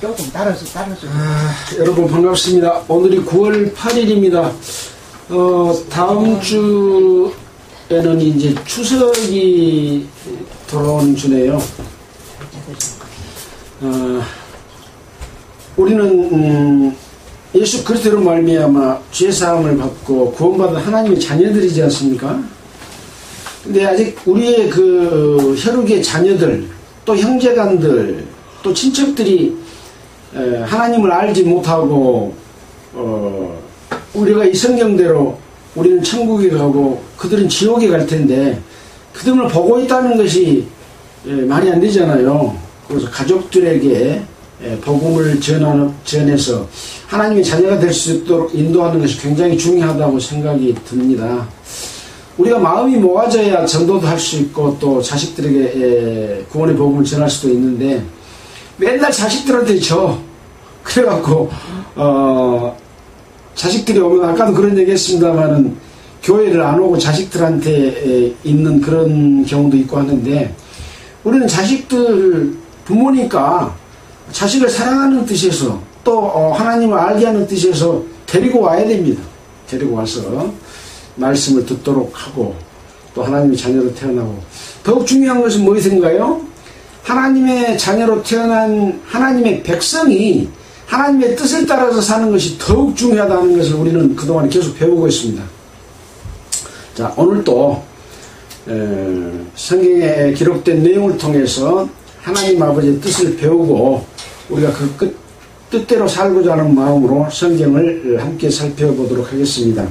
조금 따라서. 여러분 반갑습니다. 오늘이 9월 8일입니다. 다음 주에는 이제 추석이 돌아오는 주네요. 우리는 예수 그리스도로 말미암아 죄사함을 받고 구원받은 하나님의 자녀들이지 않습니까? 근데 아직 우리의 그 혈육의 자녀들, 또 형제간들, 또 친척들이 하나님을 알지 못하고 우리가 이 성경대로 우리는 천국에 가고 그들은 지옥에 갈 텐데 그들을 보고 있다는 것이 말이 안 되잖아요. 그래서 가족들에게 복음을 전해서 하나님의 자녀가 될 수 있도록 인도하는 것이 굉장히 중요하다고 생각이 듭니다. 우리가 마음이 모아져야 전도도 할 수 있고 또 자식들에게 구원의 복음을 전할 수도 있는데 맨날 자식들한테 그래갖고 자식들이 오면 아까도 그런 얘기 했습니다만은 교회를 안 오고 자식들한테 있는 그런 경우도 있고 하는데 우리는 자식들 부모니까 자식을 사랑하는 뜻에서 또 하나님을 알게 하는 뜻에서 데리고 와야 됩니다. 데리고 와서 말씀을 듣도록 하고 또 하나님의 자녀로 태어나고 더욱 중요한 것은 무엇인가요? 하나님의 자녀로 태어난 하나님의 백성이 하나님의 뜻을 따라서 사는 것이 더욱 중요하다는 것을 우리는 그동안 계속 배우고 있습니다. 자, 오늘도 성경에 기록된 내용을 통해서 하나님 아버지의 뜻을 배우고 우리가 그 뜻대로 살고자 하는 마음으로 성경을 함께 살펴보도록 하겠습니다.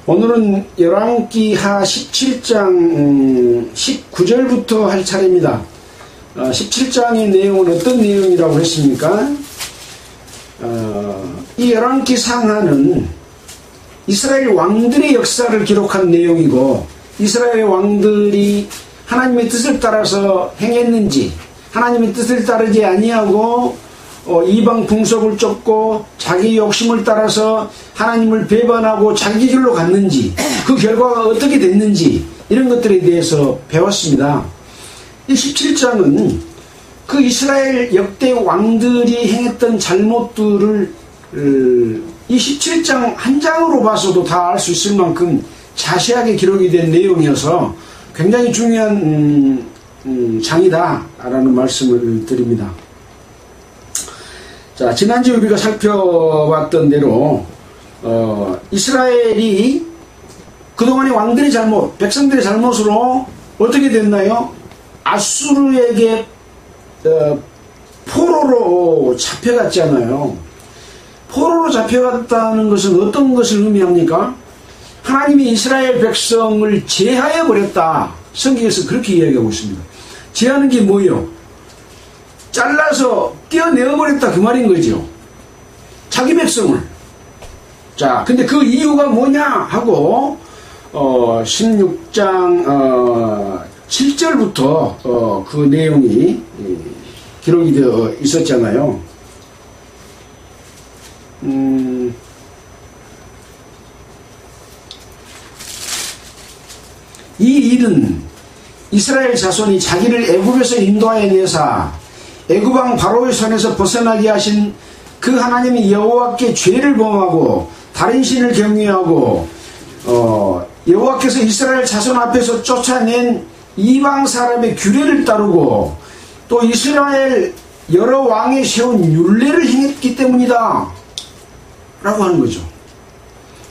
오늘은 열왕기하 17장 19절부터 할 차례입니다. 17장의 내용은 어떤 내용이라고 했습니까? 이 열왕기 상하는 이스라엘 왕들의 역사를 기록한 내용이고 이스라엘 왕들이 하나님의 뜻을 따라서 행했는지 하나님의 뜻을 따르지 아니하고 이방 풍속을 쫓고 자기 욕심을 따라서 하나님을 배반하고 자기 길로 갔는지 그 결과가 어떻게 됐는지 이런 것들에 대해서 배웠습니다. 이 17장은 그 이스라엘 역대 왕들이 행했던 잘못들을 이 17장 한 장으로 봐서도 다 알 수 있을 만큼 자세하게 기록이 된 내용이어서 굉장히 중요한 장이다라는 말씀을 드립니다. 자, 지난주에 우리가 살펴봤던 대로 이스라엘이 그동안의 왕들의 잘못, 백성들의 잘못으로 어떻게 됐나요? 아수르에게 포로로 잡혀갔잖아요. 포로로 잡혀갔다는 것은 어떤 것을 의미합니까? 하나님이 이스라엘 백성을 제하여 버렸다. 성경에서 그렇게 이야기하고 있습니다. 제하는 게 뭐예요? 잘라서 떼어내어버렸다 그 말인 거죠. 자기 백성을. 자, 근데 그 이유가 뭐냐 하고 16장 7절부터 그 내용이 기록이 되어 있었잖아요. 이 일은 이스라엘 자손이 자기를 애굽에서 인도하여 내사 애굽왕 바로의 손에서 벗어나게 하신 그 하나님이 여호와께 죄를 범하고 다른 신을 경외하고 여호와께서 이스라엘 자손 앞에서 쫓아낸 이방 사람의 규례를 따르고 또 이스라엘 여러 왕에 세운 율례를 행했기 때문이다 라고 하는 거죠.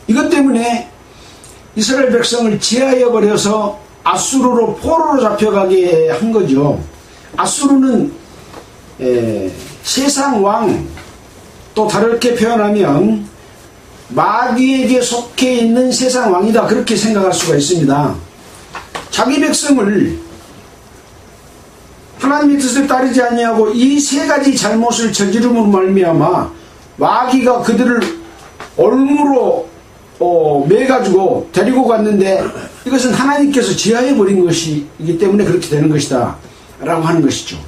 이것 때문에 이스라엘 백성을 제하여 버려서 아수르로 포로로 잡혀가게 한 거죠. 아수르는 세상 왕, 또 다르게 표현하면 마귀에게 속해 있는 세상 왕이다 그렇게 생각할 수가 있습니다. 자기 백성을 하나님의 뜻을 따르지 아니하고 이 세 가지 잘못을 저지름으로 말미암아 마귀가 그들을 올무로 매가지고 데리고 갔는데 이것은 하나님께서 제하해버린 것이기 때문에 그렇게 되는 것이다 라고 하는 것이죠.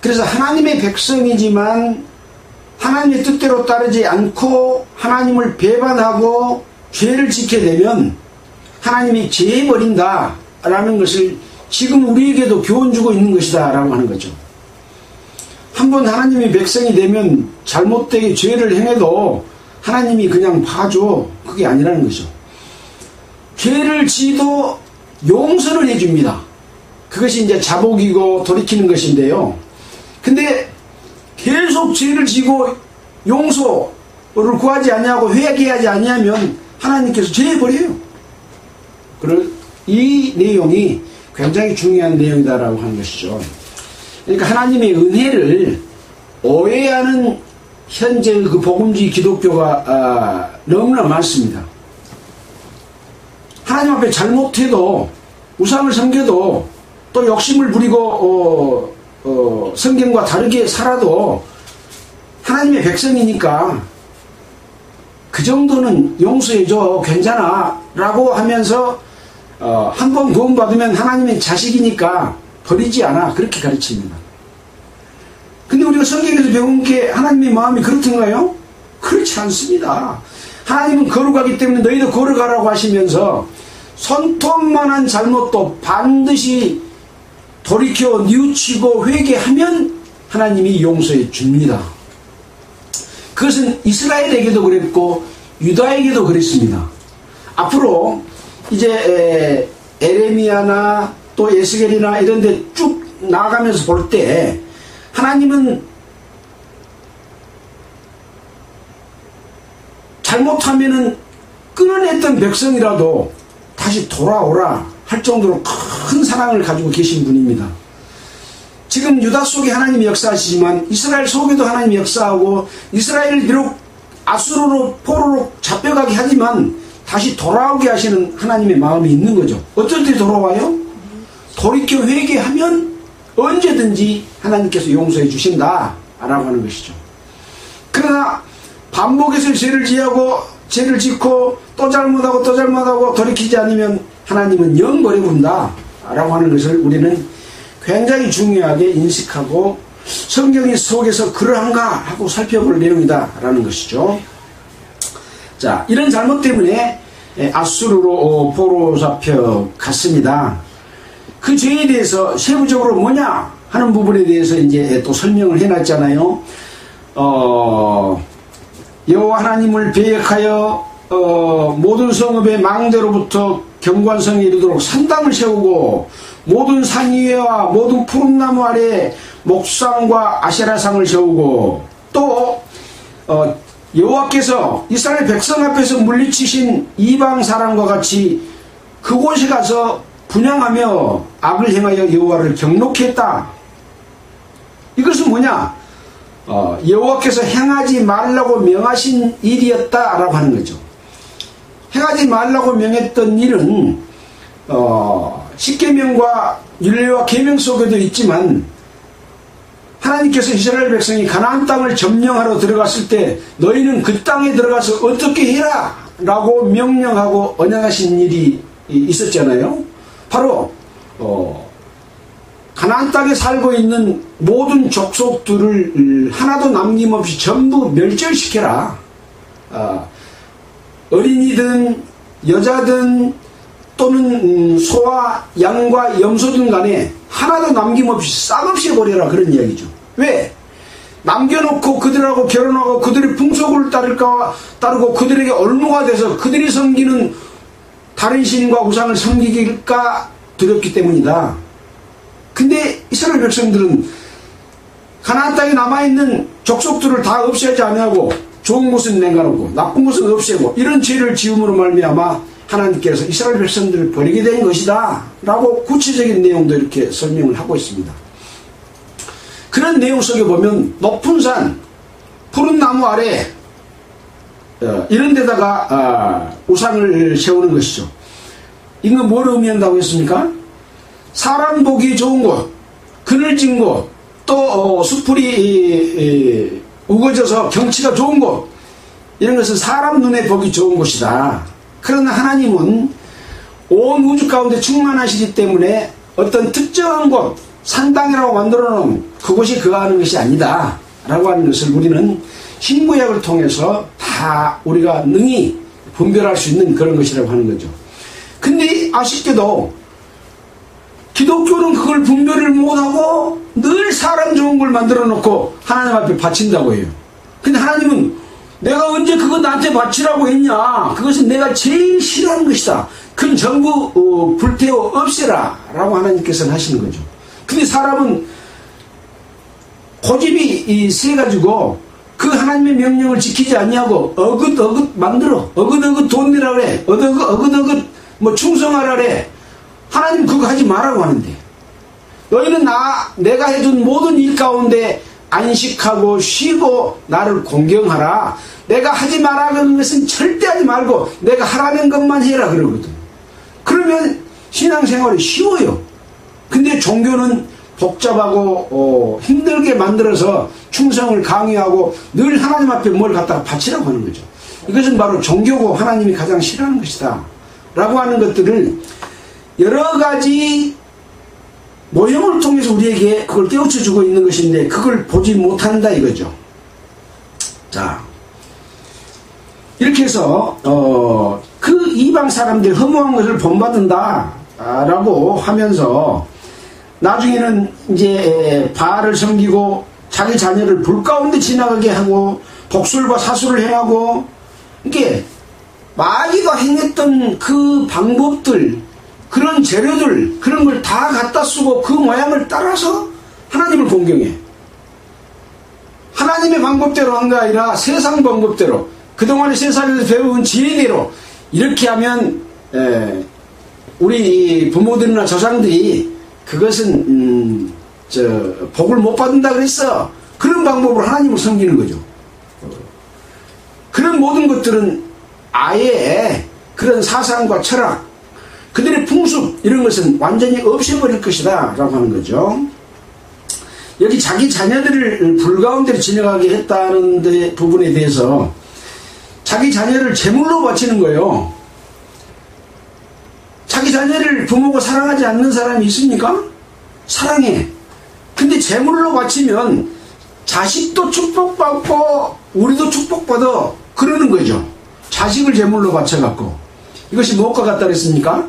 그래서 하나님의 백성이지만 하나님의 뜻대로 따르지 않고 하나님을 배반하고 죄를 지게 되면 하나님이 제해버린다 라는 것을 지금 우리에게도 교훈 주고 있는 것이다 라고 하는 거죠. 한번 하나님의 백성이 되면 잘못되게 죄를 행해도 하나님이 그냥 봐줘. 그게 아니라는 거죠. 죄를 지도 용서를 해줍니다. 그것이 이제 자복이고 돌이키는 것인데요. 근데 계속 죄를 지고 용서를 구하지 아니하고 회개하지 아니하면 하나님께서 제해버려요. 이 내용이 굉장히 중요한 내용이다라고 하는 것이죠. 그러니까 하나님의 은혜를 오해하는 현재의 그 복음주의 기독교가 너무나 많습니다. 하나님 앞에 잘못해도 우상을 섬겨도 또 욕심을 부리고 성경과 다르게 살아도 하나님의 백성이니까 그 정도는 용서해줘 괜찮아 라고 하면서 한번 구원받으면 하나님의 자식이니까 버리지 않아 그렇게 가르칩니다. 근데 우리가 성경에서 배운 게 하나님의 마음이 그렇던가요? 그렇지 않습니다. 하나님은 거룩하기 때문에 너희도 거룩하라고 하시면서 손톱만한 잘못도 반드시 돌이켜 뉘우치고 회개하면 하나님이 용서해 줍니다. 그것은 이스라엘에게도 그랬고 유다에게도 그랬습니다. 앞으로 이제 에레미야나 또 에스겔이나 이런 데 쭉 나아가면서 볼 때 하나님은 잘못하면은 끊어냈던 백성이라도 다시 돌아오라 할 정도로 큰 사랑을 가지고 계신 분입니다. 지금 유다 속에 하나님이 역사하시지만 이스라엘 속에도 하나님이 역사하고 이스라엘을 비록 아수르로 포로로 잡혀가게 하지만 다시 돌아오게 하시는 하나님의 마음이 있는 거죠. 어떨 때 돌아와요? 돌이켜 회개하면 언제든지 하나님께서 용서해 주신다 라고 하는 것이죠. 그러나 반복해서 죄를 짓고 또 잘못하고 돌이키지 않으면 하나님은 영 버려본다 라고 하는 것을 우리는 굉장히 중요하게 인식하고 성경이 속에서 그러한가 하고 살펴볼 내용이다 라는 것이죠. 자, 이런 잘못 때문에 아수르로 포로 잡혀 갔습니다. 그 죄에 대해서 세부적으로 뭐냐 하는 부분에 대해서 이제 또 설명을 해놨잖아요. 여호와 하나님을 배역하여 모든 성읍의 망대로부터 경관성에 이르도록 산당을 세우고 모든 산 위에와 모든 푸른 나무 아래 목상과 아세라상을 세우고 또 여호와께서 이스라엘 백성 앞에서 물리치신 이방 사람과 같이 그곳에 가서 분향하며 악을 행하여 여호와를 경록히 했다. 이것은 뭐냐? 여호와께서 행하지 말라고 명하신 일이었다라고 하는 거죠. 행하지 말라고 명했던 일은 십계명과 율례와 계명 속에도 있지만 하나님께서 이스라엘 백성이 가나안 땅을 점령하러 들어갔을 때 너희는 그 땅에 들어가서 어떻게 해라 라고 명령하고 언약하신 일이 있었잖아요. 바로 가나안 땅에 살고 있는 모든 족속들을 하나도 남김없이 전부 멸절시켜라. 어린이든 여자든 또는 소와 양과 염소든 간에 하나도 남김없이 싹없이 버려라 그런 이야기죠. 왜? 남겨놓고 그들하고 결혼하고 그들의 풍속을 따르고 그들에게 올무가 돼서 그들이 섬기는 다른 신과 우상을 섬기기가 두렵기 때문이다. 근데 이스라엘 백성들은 가나안 땅에 남아있는 족속들을 다 없애지 아니하고 좋은 곳은 냉가놓고 나쁜 곳은 없애고 이런 죄를 지음으로 말미암아 하나님께서 이스라엘 백성들을 버리게 된 것이다 라고 구체적인 내용도 이렇게 설명을 하고 있습니다. 그런 내용 속에 보면 높은 산 푸른 나무 아래 이런 데다가 우상을 세우는 것이죠. 이건 뭘 의미한다고 했습니까? 사람 보기 좋은 곳, 그늘진 곳, 또 수풀이 우거져서 경치가 좋은 곳, 이런 것은 사람 눈에 보기 좋은 곳이다. 그러나 하나님은 온 우주 가운데 충만하시기 때문에 어떤 특정한 곳, 산당이라고 만들어 놓은 그곳이 거하는 것이 아니다 라고 하는 것을 우리는 신구약을 통해서 다 우리가 능히 분별할 수 있는 그런 것이라고 하는 거죠. 근데 아쉽게도 기독교는 그걸 분별을 못하고 늘 사람 좋은 걸 만들어 놓고 하나님 앞에 바친다고 해요. 근데 하나님은 내가 언제 그거 나한테 바치라고 했냐? 그것은 내가 제일 싫어하는 것이다. 그건 전부 불태워 없애라 라고 하나님께서는 하시는 거죠. 근데 사람은 고집이 세가지고 그 하나님의 명령을 지키지 아니하고 어긋어긋 만들어, 어긋어긋 돈 내라 그래, 어긋어긋 뭐 충성하라 그래. 하나님 그거 하지 말라고 하는데, 너희는 내가 해준 모든 일 가운데 안식하고 쉬고 나를 공경하라. 내가 하지 말라는 것은 절대 하지 말고 내가 하라는 것만 해라 그러거든. 그러면 신앙생활이 쉬워요. 근데 종교는 복잡하고 힘들게 만들어서 충성을 강요하고 늘 하나님 앞에 뭘 갖다가 바치라고 하는 거죠. 이것은 바로 종교고 하나님이 가장 싫어하는 것이다 라고 하는 것들을 여러 가지 모형을 통해서 우리에게 그걸 깨우쳐주고 있는 것인데, 그걸 보지 못한다 이거죠. 자, 이렇게 해서 그 이방 사람들 허무한 것을 본받는다 라고 하면서 나중에는 이제 바알을 섬기고 자기 자녀를 불 가운데 지나가게 하고 복술과 사술을 행하고, 이게 마귀가 행했던 그 방법들, 그런 재료들, 그런 걸 다 갖다 쓰고 그 모양을 따라서 하나님을 공경해. 하나님의 방법대로 한 게 아니라 세상 방법대로, 그동안에 세상에서 배운 지혜대로 이렇게 하면 우리 부모들이나 조상들이 그것은 복을 못 받는다 그랬어. 그런 방법으로 하나님을 섬기는 거죠. 그런 모든 것들은 아예 그런 사상과 철학, 그들의 풍습 이런 것은 완전히 없애버릴 것이다 라고 하는 거죠. 여기 자기 자녀들을 불 가운데로 지나가게 했다는 부분에 대해서 자기 자녀를 제물로 바치는 거예요. 자기 자녀를 부모가 사랑하지 않는 사람이 있습니까? 사랑해. 근데 제물로 바치면 자식도 축복받고 우리도 축복받아 그러는 거죠. 자식을 제물로 바쳐갖고. 이것이 무엇과 같다 그랬습니까?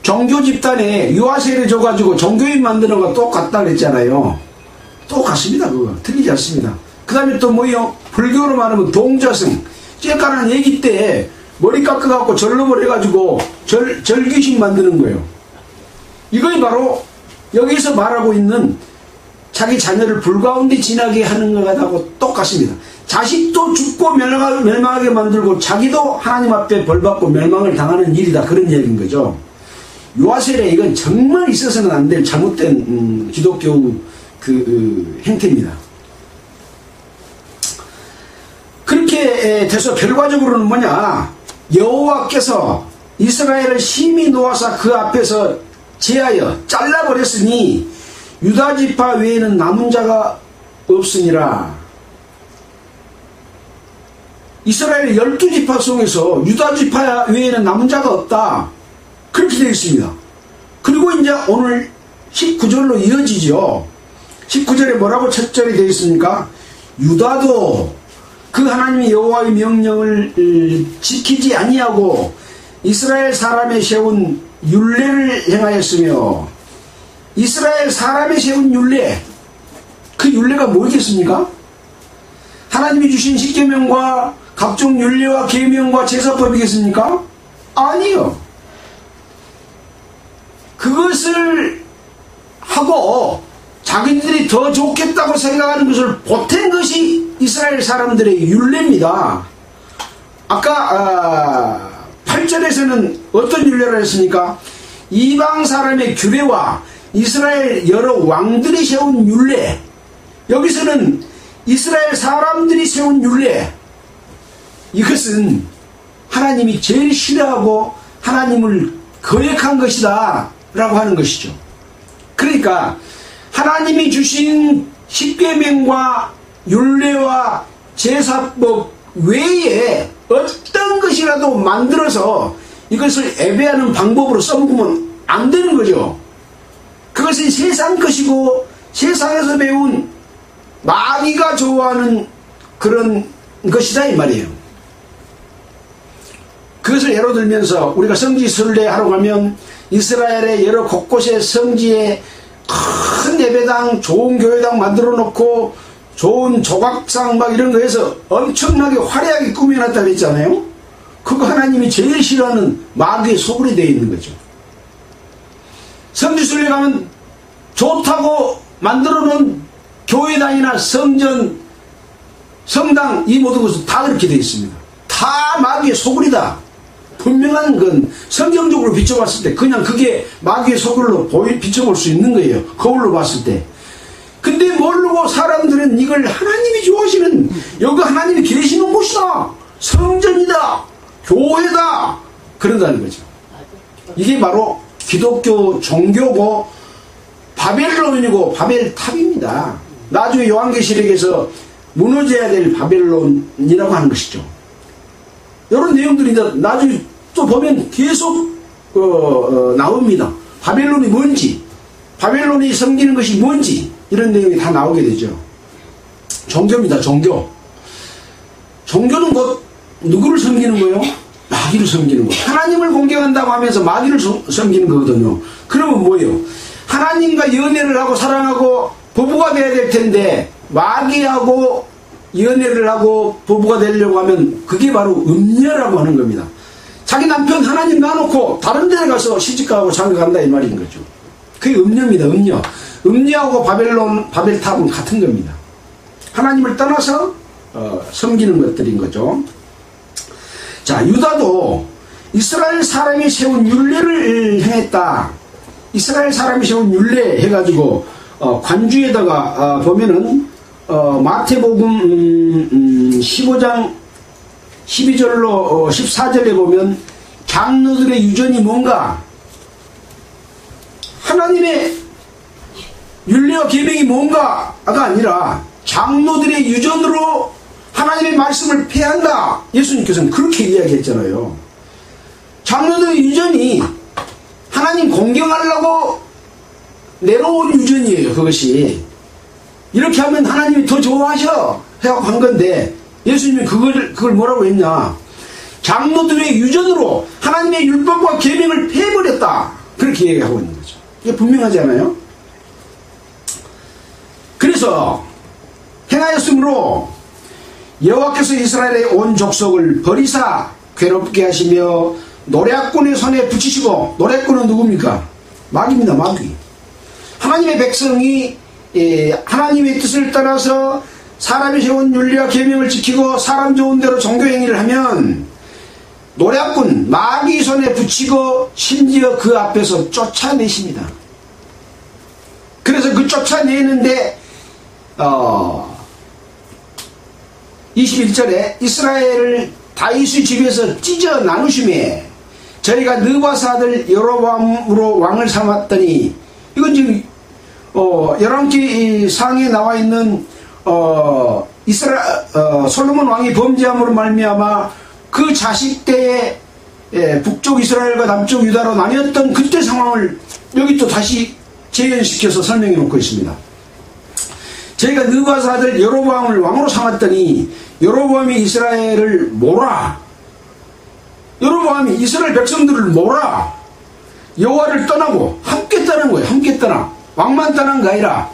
종교 집단에 유아세를 줘가지고 종교인 만드는 거 똑같다 그랬잖아요. 똑같습니다. 그거 틀리지 않습니다. 그 다음에 또 뭐요? 불교로 말하면 동자승. 쬐까는 애기 때 머리 깎아갖고 절름을 해가지고 절귀신 만드는 거예요. 이거이 바로 여기서 말하고 있는 자기 자녀를 불 가운데 지나게 하는 것하고 똑같습니다. 자식도 죽고 멸망하게 만들고 자기도 하나님 앞에 벌받고 멸망을 당하는 일이다, 그런 얘기인 거죠. 유아세례, 이건 정말 있어서는 안 될 잘못된 기독교 그 행태입니다. 그렇게 돼서 결과적으로는 뭐냐, 여호와께서 이스라엘을 심히 놓아서 그 앞에서 제하여 잘라버렸으니 유다지파 외에는 남은 자가 없으니라. 이스라엘 12지파 속에서 유다지파 외에는 남은 자가 없다, 그렇게 되어 있습니다. 그리고 이제 오늘 19절로 이어지죠. 19절에 뭐라고 첫 절에 되어 있습니까? 유다도 그 하나님의 여호와의 명령을 지키지 아니하고 이스라엘 사람의 세운 율례를 행하였으며. 이스라엘 사람의 세운 율례, 그 율례가 뭐겠습니까? 하나님이 주신 십계명과 각종 율례와 계명과 제사법이겠습니까? 아니요. 그것을 하고 자기들이 더 좋겠다고 생각하는 것을 보탠 것이 이스라엘 사람들의 율례입니다. 아까 8절에서는 어떤 율례를 했습니까? 이방 사람의 규례와 이스라엘 여러 왕들이 세운 율례. 여기서는 이스라엘 사람들이 세운 율례, 이것은 하나님이 제일 싫어하고 하나님을 거역한 것이다 라고 하는 것이죠. 그러니까 하나님이 주신 십계명과 율례와 제사법 외에 어떤 것이라도 만들어서 이것을 예배하는 방법으로 써먹으면 안 되는 거죠. 그것이 세상 것이고 세상에서 배운 마귀가 좋아하는 그런 것이다 이 말이에요. 그것을 예로 들면서 우리가 성지 순례하러 가면 이스라엘의 여러 곳곳의 성지에 큰 예배당, 좋은 교회당 만들어 놓고 좋은 조각상 막 이런 거 해서 엄청나게 화려하게 꾸며놨다고 했잖아요. 그거 하나님이 제일 싫어하는 마귀의 소굴이 되어 있는 거죠. 성지순례 가면 좋다고 만들어 놓은 교회당이나 성전, 성당 이 모든 것은 다 그렇게 되어 있습니다. 다 마귀의 소굴이다. 분명한 건 성경적으로 비춰봤을 때 그냥 그게 마귀의 소굴로 비춰볼 수 있는 거예요. 거울로 봤을 때. 근데 모르고 사람들은 이걸 하나님이 좋아하시는, 여기 하나님이 계시는 곳이다, 성전이다, 교회다, 그런다는 거죠. 이게 바로 기독교 종교고 바벨론이고 바벨탑입니다. 나중에 요한계시록에서 무너져야 될 바벨론이라고 하는 것이죠. 이런 내용들이 나중에 또 보면 계속 나옵니다. 바벨론이 뭔지, 바벨론이 섬기는 것이 뭔지, 이런 내용이 다 나오게 되죠. 종교입니다. 종교. 종교는 곧 누구를 섬기는 거예요? 마귀를 섬기는 거예요. 하나님을 공경한다고 하면서 마귀를 섬기는 거거든요. 그러면 뭐예요? 하나님과 연애를 하고 사랑하고 부부가 돼야 될 텐데 마귀하고 연애를 하고 부부가 되려고 하면 그게 바로 음녀라고 하는 겁니다. 자기 남편 하나님 놔놓고 다른 데 가서 시집가고 장가간다 이 말인 거죠. 그게 음녀입니다. 음녀. 음녀하고 바벨탑은 같은 겁니다. 하나님을 떠나서 섬기는 것들인 거죠. 자, 유다도 이스라엘 사람이 세운 율례를 행했다. 이스라엘 사람이 세운 율례 해가지고 관주에다가 보면은 마태복음 15장 12절로 14절에 보면 장로들의 유전이 뭔가, 하나님의 율례와 계명이 뭔가가 아니라 장로들의 유전으로 하나님의 말씀을 폐한다. 예수님께서는 그렇게 이야기했잖아요. 장로들의 유전이 하나님 공경하려고 내려온 유전이에요. 그것이 이렇게 하면 하나님이 더 좋아하셔 해갖고 한 건데, 예수님이 그걸 뭐라고 했냐, 장로들의 유전으로 하나님의 율법과 계명을 폐해버렸다, 그렇게 얘기하고 있는 거죠. 이게 분명하지 않아요? 그래서 행하였으므로 여호와께서 이스라엘의 온 족속을 버리사 괴롭게 하시며 노략꾼의 손에 붙이시고, 노략꾼은 누굽니까? 마귀입니다. 마귀. 하나님의 백성이 하나님의 뜻을 따라서 사람이 세운 윤리와 계명을 지키고 사람 좋은 대로 종교행위를 하면 노략꾼 마귀 손에 붙이고 심지어 그 앞에서 쫓아내십니다. 그래서 그 쫓아내는데 21절에 이스라엘을 다윗의 집에서 찢어 나누심에 저희가 느바스 아들 여로보암으로 왕을 삼았더니, 이건 지금 열왕기 상에 나와 있는 솔로몬 왕이 범죄함으로 말미암아 그 자식 때에 북쪽 이스라엘과 남쪽 유다로 나뉘었던 그때 상황을 여기 또 다시 재현시켜서 설명해 놓고 있습니다. 저희가 느바스 아들 여로보암을 왕으로 삼았더니 여로보암이 이스라엘을 몰아, 여로보암이 이스라엘 백성들을 몰아 여호와를 떠나고, 함께 떠난 거예요. 함께 떠나, 왕만 떠난 거 아니라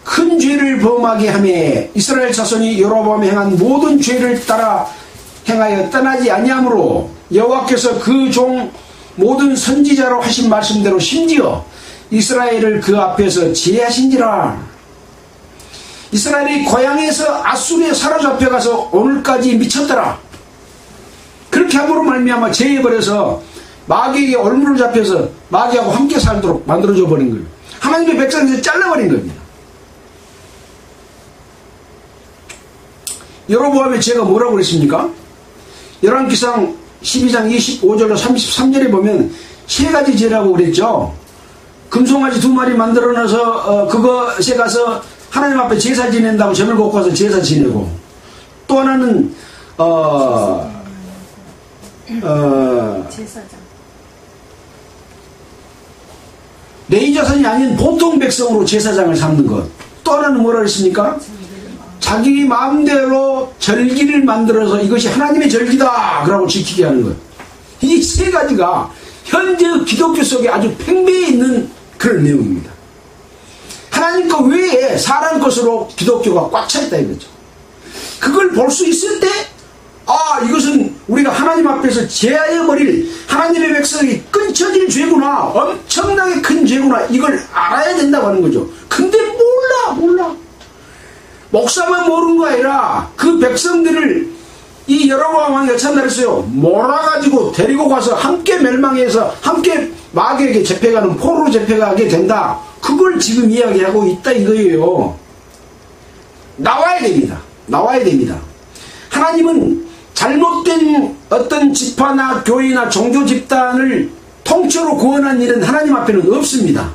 큰 죄를 범하게 하매 이스라엘 자손이 여로보암이 행한 모든 죄를 따라 행하여 떠나지 아니하므로 여호와께서 그 종 모든 선지자로 하신 말씀대로 심지어 이스라엘을 그 앞에서 제하신지라. 이스라엘이 고향에서 아수르에 사로잡혀가서 오늘까지 미쳤더라. 그렇게 함으로 말미암아 제해버려서 마귀에게 올무를 잡혀서 마귀하고 함께 살도록 만들어줘 버린 거예요. 하나님의 백성에서 잘라버린 겁니다. 여로보암의 죄가 뭐라고 그랬습니까? 열왕기상 12장 25절로 33절에 보면 세 가지 죄라고 그랬죠. 금송아지 2마리 만들어놔서 그것에 가서 하나님 앞에 제사 지낸다고 점을 걷고 와서 제사 지내고, 또 하나는 제사장. 레위 자손이 아닌 보통 백성으로 제사장을 삼는 것. 또 하나는 뭐라 그랬습니까? 자기 마음대로 절기를 만들어서 이것이 하나님의 절기다 그러고 지키게 하는 것. 이 세 가지가 현재 기독교 속에 아주 팽배해 있는 그런 내용입니다. 하나님 것 외에 사람 것으로 기독교가 꽉 차 있다 이거죠. 그걸 볼 수 있을 때 이것은 우리가 하나님 앞에서 제하여 버릴 하나님의 백성이 끊쳐질 죄구나, 엄청나게 큰 죄구나, 이걸 알아야 된다고 하는 거죠. 근데 몰라. 목사만 모르는 거 아니라 그 백성들을 이 여로보암 왕이 어쩐다랬어요. 몰아가지고 데리고 가서 함께 멸망해서 함께 마귀에게 잡혀가는, 포로로 잡혀가게 된다. 그걸 지금 이야기하고 있다 이거예요. 나와야 됩니다. 하나님은 잘못된 어떤 지파나 교회나 종교 집단을 통째로 구원한 일은 하나님 앞에는 없습니다.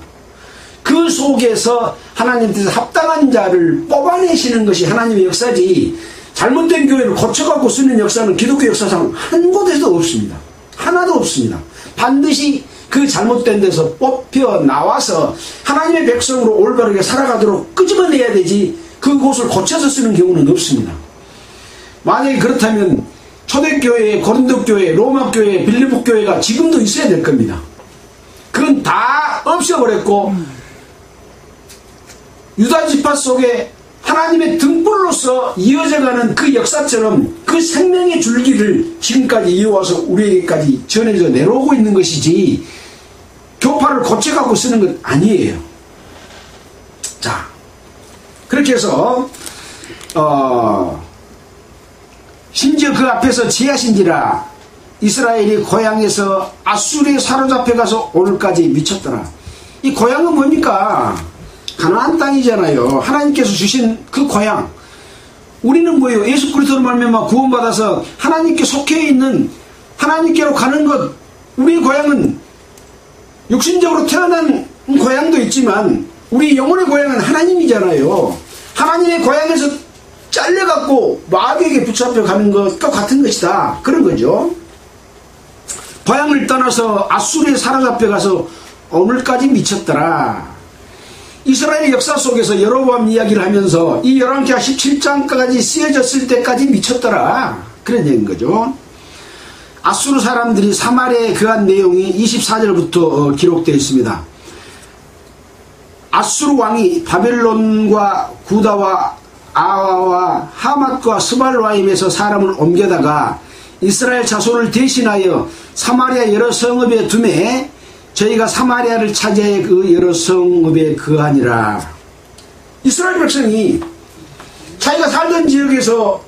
그 속에서 하나님께서 합당한 자를 뽑아내시는 것이 하나님의 역사지, 잘못된 교회를 고쳐갖고 쓰는 역사는 기독교 역사상 한 곳에도 없습니다. 하나도 없습니다. 반드시 그 잘못된 데서 뽑혀 나와서 하나님의 백성으로 올바르게 살아가도록 끄집어내야 되지, 그곳을 고쳐서 쓰는 경우는 없습니다. 만약에 그렇다면 초대교회, 고린도교회, 로마교회, 빌립보교회가 지금도 있어야 될 겁니다. 그건 다 없애버렸고 유다지파 속에 하나님의 등불로서 이어져가는 그 역사처럼 그 생명의 줄기를 지금까지 이어와서 우리에게까지 전해져 내려오고 있는 것이지, 교파를 고쳐갖고 쓰는 것 아니에요. 자, 그렇게 해서 심지어 그 앞에서 지하신지라 이스라엘이 고향에서 아수르에 사로잡혀가서 오늘까지 미쳤더라. 이 고향은 뭡니까? 가나안 땅이잖아요. 하나님께서 주신 그 고향. 우리는 뭐예요? 예수 그리스도로 말미암아 구원받아서 하나님께 속해 있는, 하나님께로 가는 것. 우리의 고향은 육신적으로 태어난 고향도 있지만 우리 영혼의 고향은 하나님이잖아요. 하나님의 고향에서 잘려갖고 마귀에게 붙잡혀 가는 것과 같은 것이다, 그런 거죠. 고향을 떠나서 아수르에 사로잡혀가서 오늘까지 미쳤더라. 이스라엘의 역사 속에서 여로보암 이야기를 하면서 이 열왕기하 17장까지 쓰여졌을 때까지 미쳤더라, 그런 얘기인 거죠. 아수르 사람들이 사마리아에 거한 내용이 24절부터 기록되어 있습니다. 아수르 왕이 바벨론과 구다와 아와와 하맛과 스발라임에서 사람을 옮겨다가 이스라엘 자손을 대신하여 사마리아 여러 성읍에 두매 저희가 사마리아를 차지해 그 여러 성읍에 거하니라. 이스라엘 백성이 자기가 살던 지역에서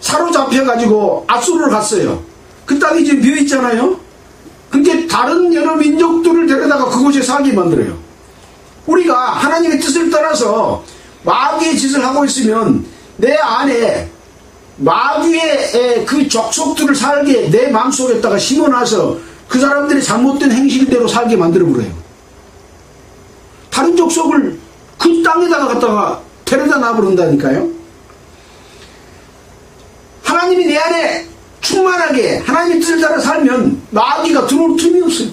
사로잡혀가지고 아수르를 갔어요. 그 땅이 지금 비어있잖아요. 근데 다른 여러 민족들을 데려다가 그곳에 살게 만들어요. 우리가 하나님의 뜻을 따라서 마귀의 짓을 하고 있으면 내 안에 마귀의 그 족속들을 살게 내 마음속에다가 심어놔서 그 사람들이 잘못된 행실대로 살게 만들어버려요. 다른 족속을 그 땅에다가 갖다가 데려다 놔버린다니까요. 하나님이 내 안에 충만하게 하나님의 뜻을 따라 살면 마귀가 들어올 틈이 없어요.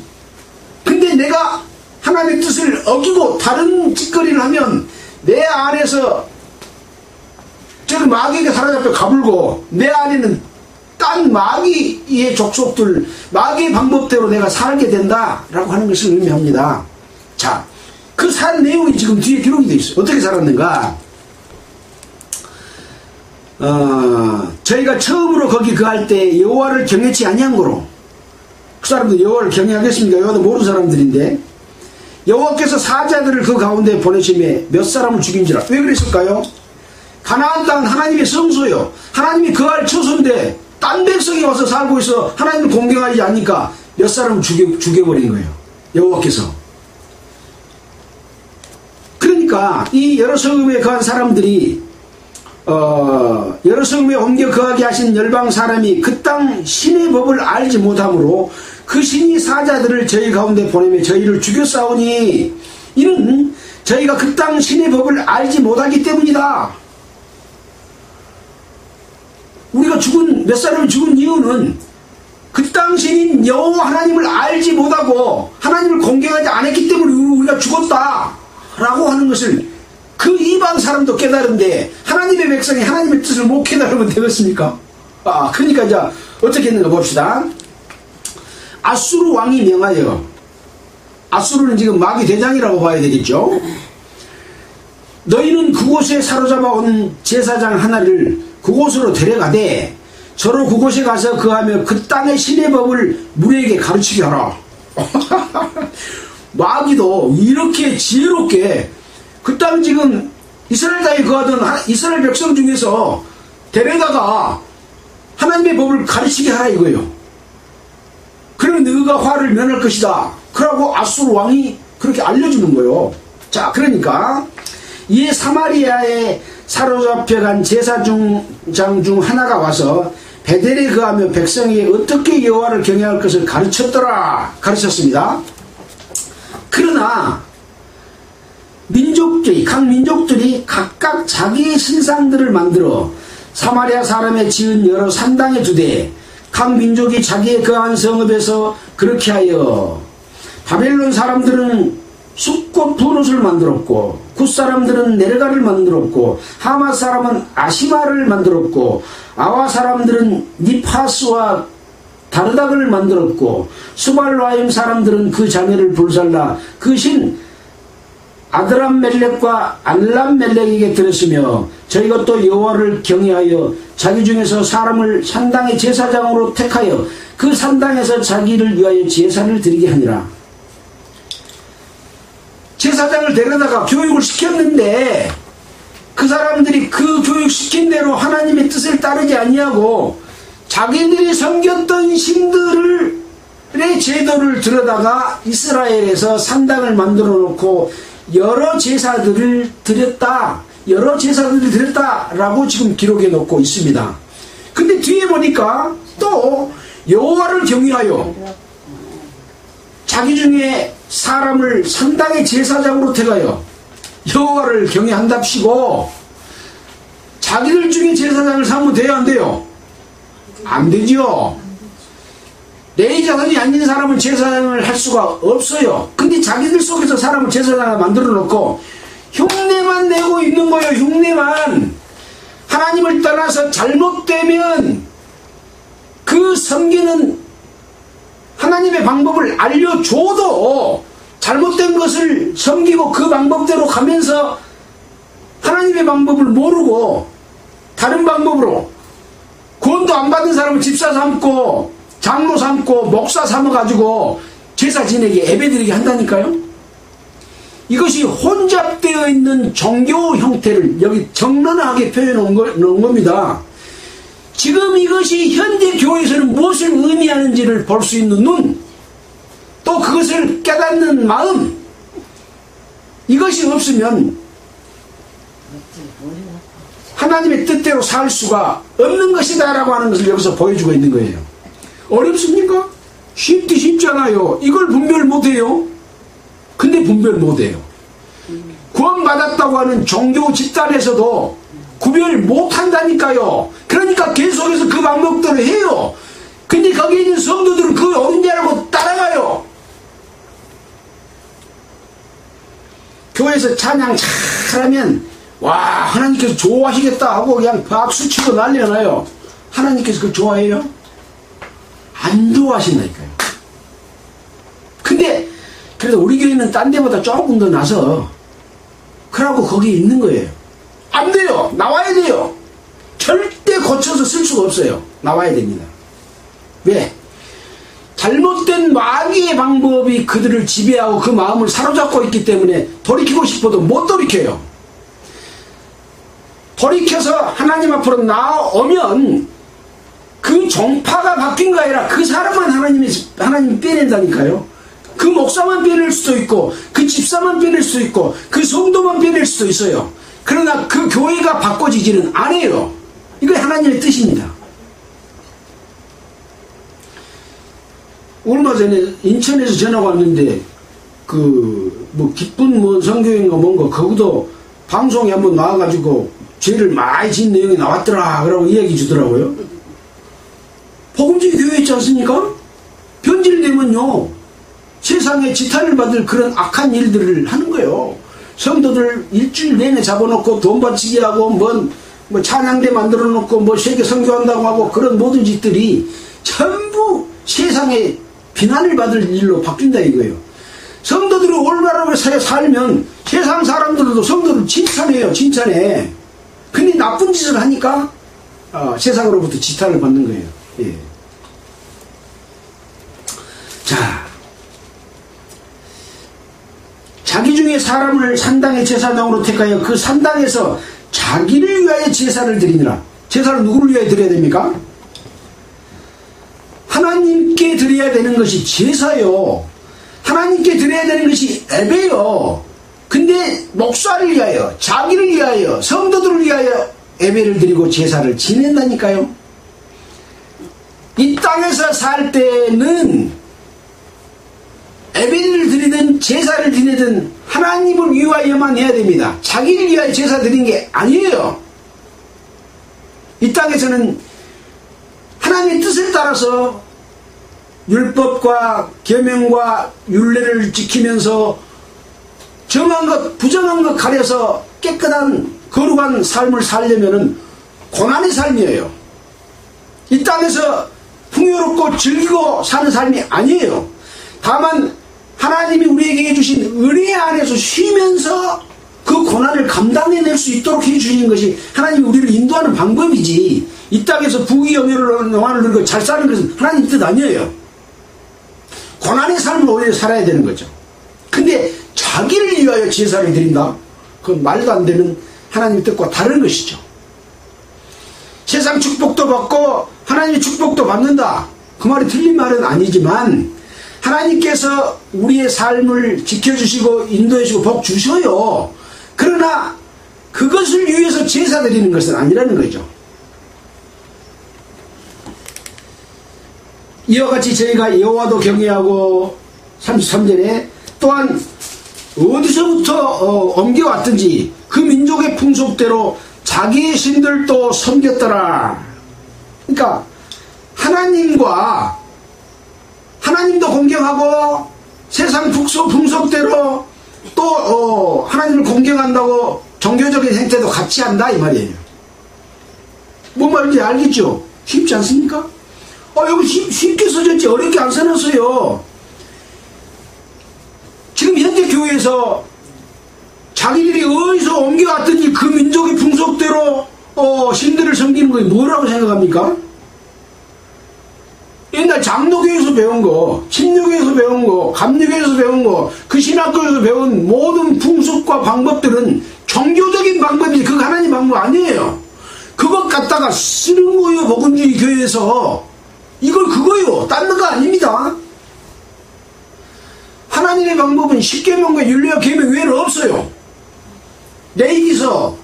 근데 내가 하나님의 뜻을 어기고 다른 짓거리를 하면 내 안에서 저 마귀에게 사로잡혀 가불고 내 안에는 딴 마귀의 족속들, 마귀의 방법대로 내가 살게 된다라고 하는 것을 의미합니다. 자, 그 살 내용이 지금 뒤에 기록이 되어 있어요. 어떻게 살았는가? 저희가 처음으로 거기 거할 때 여호와를 경외치 아니한 거로. 그 사람도 여호와를 경외하겠습니까? 여호와도 모르는 사람들인데, 여호와께서 사자들을 그 가운데 보내심에 몇 사람을 죽인지라. 왜 그랬을까요? 가나안 땅은 하나님의 성소요, 하나님이 거할 처소인데 딴 백성이 와서 살고 있어 하나님을 공경하지 않으니까 몇 사람을 죽여버린 거예요, 여호와께서. 그러니까 이 여러 성읍에 거한 사람들이 여러 성읍에 옮겨 거하게 하신 열방 사람이 그 땅 신의 법을 알지 못하므로 그 신이 사자들을 저희 가운데 보내며 저희를 죽였사오니 이는 저희가 그 땅 신의 법을 알지 못하기 때문이다. 우리가 몇 사람이 죽은 이유는 그 땅 신인 여호와 하나님을 알지 못하고 하나님을 공경하지 않았기 때문에 우리가 죽었다 라고 하는 것을 그 이방 사람도 깨달은데 하나님의 백성이 하나님의 뜻을 못 깨달으면 되겠습니까? 그러니까 이제 어떻게 했는가 봅시다. 아수르 왕이 명하여 아수르는 지금 마귀 대장이라고 봐야 되겠죠. 너희는 그곳에 사로잡아 온 제사장 하나를 그곳으로 데려가되 서로 그곳에 가서 그하며 그 땅의 신의 법을 무리에게 가르치게 하라. 마귀도 이렇게 지혜롭게 그 땅 지금 이스라엘 땅에 거하던 이스라엘 백성 중에서 데려다가 하나님의 법을 가르치게 하라 이거예요. 그러면 너희가 화를 면할 것이다. 그러고 아수르 왕이 그렇게 알려주는 거예요. 자, 그러니까 이에 사마리아에 사로잡혀간 제사장 중 하나가 와서 베델에 거하며 백성에게 어떻게 여호와를 경외할 것을 가르쳤습니다. 그러나 각 민족들이 각각 자기의 신상들을 만들어 사마리아 사람의 지은 여러 산당에 두되 각 민족이 자기의 거한 성읍에서 그렇게 하여 바벨론 사람들은 숫꽃 분옷을 만들었고 굿 사람들은 네르가를 만들었고 하마 사람은 아시마를 만들었고 아와 사람들은 니파스와 다르닥을 만들었고 수발라임 사람들은 그 자녀를 불살라 그 신 아드람멜렉과 알람멜렉에게 들었으며 저희가 또 여호와를 경외하여 자기 중에서 사람을 산당의 제사장으로 택하여 그 산당에서 자기를 위하여 제사를 드리게 하니라. 제사장을 데려다가 교육을 시켰는데 그 사람들이 그 교육시킨 대로 하나님의 뜻을 따르지 아니하고 자기들이 섬겼던 신들의 제도를 들여다가 이스라엘에서 산당을 만들어 놓고 여러 제사들을 드렸다라고 지금 기록해 놓고 있습니다. 근데 뒤에 보니까 또 여호와를 경외하여 자기 중에 사람을 산당의 제사장으로 택하여 여호와를 경외한답시고 자기들 중에 제사장을 삼으면 돼요, 안 돼요? 안 되죠. 내 자손이 아닌 사람은 제사장을 할 수가 없어요. 근데 자기들 속에서 사람을 제사장을 만들어 놓고 흉내만 내고 있는 거예요. 흉내만. 하나님을 떠나서 잘못되면 그 섬기는 하나님의 방법을 알려줘도 잘못된 것을 섬기고 그 방법대로 가면서 하나님의 방법을 모르고 다른 방법으로 구원도 안 받은 사람을 집사 삼고 장로 삼고 목사 삼아가지고 제사 지내게 예배드리게 한다니까요. 이것이 혼잡되어 있는 종교 형태를 여기 적나라하게 표현해 놓은 겁니다. 지금 이것이 현대 교회에서는 무엇을 의미하는지를 볼 수 있는 눈, 또 그것을 깨닫는 마음, 이것이 없으면 하나님의 뜻대로 살 수가 없는 것이다 라고 하는 것을 여기서 보여주고 있는 거예요. 어렵습니까? 쉽잖아요. 이걸 분별 못해요. 근데 분별 못해요. 구원받았다고 하는 종교 집단에서도 구별 못한다니까요. 그러니까 계속해서 그 방법대로 해요. 근데 거기에 있는 성도들은 그 옳은지라고 따라가요. 교회에서 찬양 잘하면 와 하나님께서 좋아하시겠다 하고 그냥 박수치고 난리가 나요. 하나님께서 그걸 좋아해요? 안 좋아하신다니까요. 근데 그래도 우리 교회는 딴 데보다 조금 더 나서 그러고 거기에 있는 거예요. 안 돼요. 나와야 돼요. 절대 고쳐서 쓸 수가 없어요. 나와야 됩니다. 왜? 잘못된 마귀의 방법이 그들을 지배하고 그 마음을 사로잡고 있기 때문에 돌이키고 싶어도 못 돌이켜요. 돌이켜서 하나님 앞으로 나오면 그 종파가 바뀐 거 아니라 그 사람만 하나님이 빼낸다니까요. 그 목사만 빼낼 수도 있고 그 집사만 빼낼 수도 있고 그 성도만 빼낼 수도 있어요. 그러나 그 교회가 바꿔지지는 않아요. 이거 하나님의 뜻입니다. 얼마 전에 인천에서 전화가 왔는데 기쁜 선교인가 뭔가 거기도 방송에 한번 나와가지고 죄를 많이 진 내용이 나왔더라 그러고 이야기 주더라고요. 복음주의 교회 있지 않습니까? 변질되면요 세상에 지탄을 받을 그런 악한 일들을 하는 거예요. 성도들 일주일 내내 잡아놓고 돈 바치게 하고 뭐 찬양대 만들어 놓고 세계 선교한다고 하고 그런 모든 짓들이 전부 세상에 비난을 받을 일로 바뀐다 이거예요. 성도들이 올바르게 살면 세상 사람들도 성도를 칭찬해요. 칭찬해. 근데 나쁜 짓을 하니까 세상으로부터 지탄을 받는 거예요. 예. 자, 자기 중에 사람을 산당의 제사장으로 택하여 그 산당에서 자기를 위하여 제사를 드리니라. 제사를 누구를 위하여 드려야 됩니까? 하나님께 드려야 되는 것이 제사요. 하나님께 드려야 되는 것이 예배요. 근데 목사를 위하여, 자기를 위하여, 성도들을 위하여 예배를 드리고 제사를 지낸다니까요. 이 땅에서 살 때는 예배를 드리든 제사를 드리든 하나님을 위하여만 해야 됩니다. 자기를 위하여 제사 드리는 게 아니에요. 이 땅에서는 하나님의 뜻을 따라서 율법과 계명과 율례를 지키면서 정한 것, 부정한 것 가려서 깨끗한 거룩한 삶을 살려면은 고난의 삶이에요. 이 땅에서 풍요롭고 즐기고 사는 삶이 아니에요. 다만 하나님이 우리에게 해주신 은혜 안에서 쉬면서 그 고난을 감당해낼 수 있도록 해주시는 것이 하나님이 우리를 인도하는 방법이지, 이 땅에서 부귀영화를 누리고 잘 사는 것은 하나님 뜻 아니에요. 고난의 삶을 오히려 살아야 되는 거죠. 근데 자기를 위하여 제사를 드린다? 그건 말도 안 되는 하나님의 뜻과 다른 것이죠. 세상 축복도 받고 하나님의 축복도 받는다, 그 말이 틀린 말은 아니지만 하나님께서 우리의 삶을 지켜주시고 인도해주시고 복 주셔요. 그러나 그것을 위해서 제사 드리는 것은 아니라는 거죠. 이와 같이 저희가 여호와도 경외하고 33절에 또한 어디서부터 옮겨왔든지 그 민족의 풍속대로 자기의 신들도 섬겼더라. 그러니까 하나님도 공경하고 세상 풍속대로 또 하나님을 공경한다고 종교적인 행태도 같이 한다 이 말이에요. 뭔 말인지 알겠죠? 쉽지 않습니까? 여기 쉽게 써졌지 어렵게 안 써놨어요. 지금 현재 교회에서 자기들이 어디서 옮겨왔든지 그 민족의 풍속대로 신들을 섬기는 거 뭐라고 생각합니까? 옛날 장로교에서 배운 거, 침례교에서 배운 거, 감리교에서 배운 거, 그 신학교에서 배운 모든 풍습과 방법들은 종교적인 방법이지 그거 하나님 방법 아니에요. 그것 갖다가 쓰는 거예요. 복음주의 교회에서. 이걸 그거요. 딴 거 아닙니다. 하나님의 방법은 십계명과 율례와 계명 외에는 없어요. 레위기서,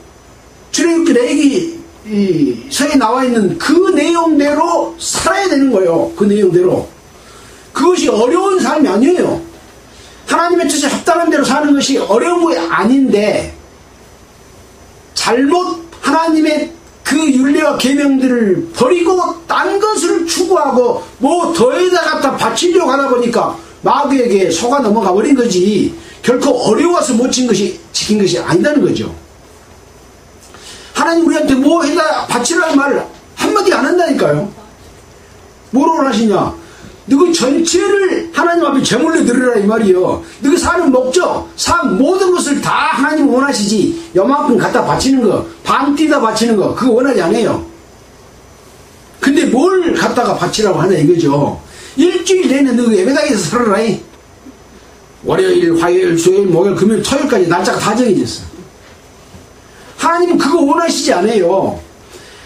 출애굽기 레위기서에 나와 있는 그 내용대로 살아야 되는 거예요. 그 내용대로. 그것이 어려운 삶이 아니에요. 하나님의 뜻에 합당한 대로 사는 것이 어려운 게 아닌데 잘못 하나님의 그 율례와 계명들을 버리고 딴 것을 추구하고 뭐 더에다 갖다 바치려고 하다 보니까 마귀에게 속아 넘어가 버린 거지 결코 어려워서 못 지킨 것이 아니다는 거죠. 하나님 우리한테 뭐 해다 바치라는 말을 한마디 안 한다니까요. 뭐라고 하시냐? 너희 전체를 하나님 앞에 제물로 드리라 이 말이요. 너희 사는 목적, 산 모든 것을 다 하나님 원하시지 요만큼 갖다 바치는 거, 반 띠다 바치는 거 그거 원하지 않아요. 근데 뭘 갖다가 바치라고 하냐 이거죠. 일주일 내내 너 예배당에서 살아라. 월요일, 화요일, 수요일, 목요일, 금요일, 토요일까지 날짜가 다 정해졌어. 하나님은 그거 원하시지 않아요.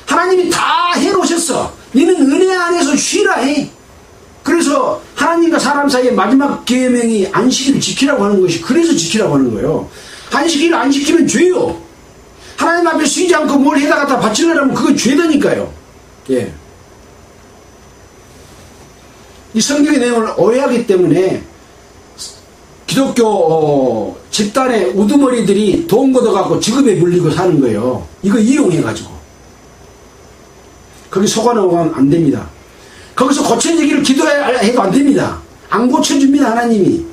하나님이 다 해놓으셨어. 너는 은혜 안에서 쉬라 해. 그래서 하나님과 사람 사이의 마지막 계명이 안식일을 지키라고 하는 것이 그래서 지키라고 하는 거예요. 안식일을 안 지키면 죄요. 하나님 앞에 쉬지 않고 뭘 해다 갖다 바치려면 그건 죄다니까요. 예. 이 성경의 내용을 오해하기 때문에 기독교 집단의 우두머리들이 돈 걷어갖고 직업에 물리고 사는 거예요. 이거 이용해가지고. 거기 속아놓으면 안 됩니다. 거기서 고쳐지기를 기도해도 안 됩니다. 안 고쳐줍니다. 하나님이.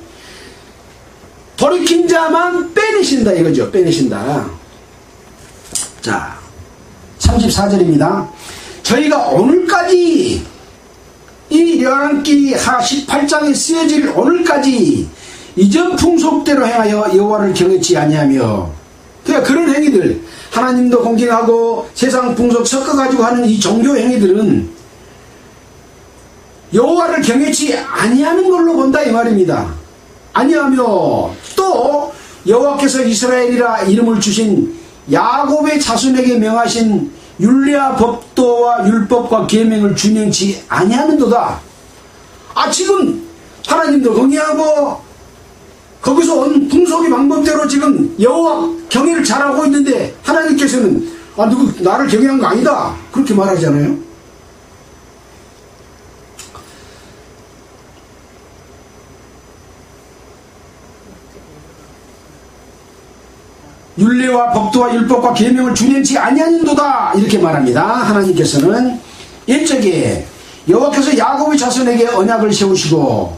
돌이킨 자만 빼내신다 이거죠. 빼내신다. 자 34절입니다. 저희가 오늘까지 이 열왕기 하 18장에 쓰여질 오늘까지 이전 풍속대로 행하여 여호와를 경외치 아니하며, 그러니까 그런 행위들, 하나님도 공경하고 세상 풍속 섞어가지고 하는 이 종교 행위들은 여호와를 경외치 아니하는 걸로 본다 이 말입니다. 아니하며 또 여호와께서 이스라엘이라 이름을 주신 야곱의 자손에게 명하신 율례와 법도와 율법과 계명을 준행치 아니하는도다. 지금 하나님도 경외하고 거기서 온 풍속의 방법대로 지금 여호와 경외를 잘하고 있는데 하나님께서는 누구 나를 경외한 거 아니다 그렇게 말하잖아요. 율례와 법도와 율법과 계명을 준행치 아니하는도다 이렇게 말합니다. 하나님께서는 일적에 여호와께서 야곱의 자손에게 언약을 세우시고,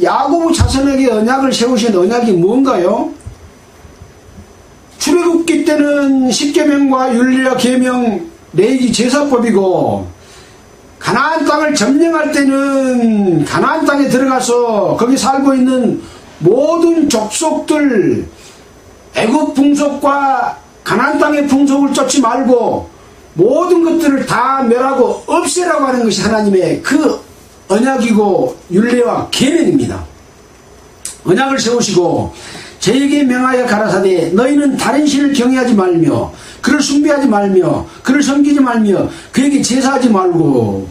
야곱의 자손에게 언약을 세우신 언약이 뭔가요? 출애굽기 때는 십계명과 율례와 계명, 레위기 제사법이고, 가나안 땅을 점령할 때는 가나안 땅에 들어가서 거기 살고 있는 모든 족속들, 애굽 풍속과 가나안 땅의 풍속을 쫓지 말고 모든 것들을 다 멸하고 없애라고 하는 것이 하나님의 그 언약이고 율례와 계명입니다. 언약을 세우시고 저에게 명하여 가라사대 너희는 다른 신을 경외하지 말며 그를 숭배하지 말며 그를 섬기지 말며 그에게 제사하지 말고,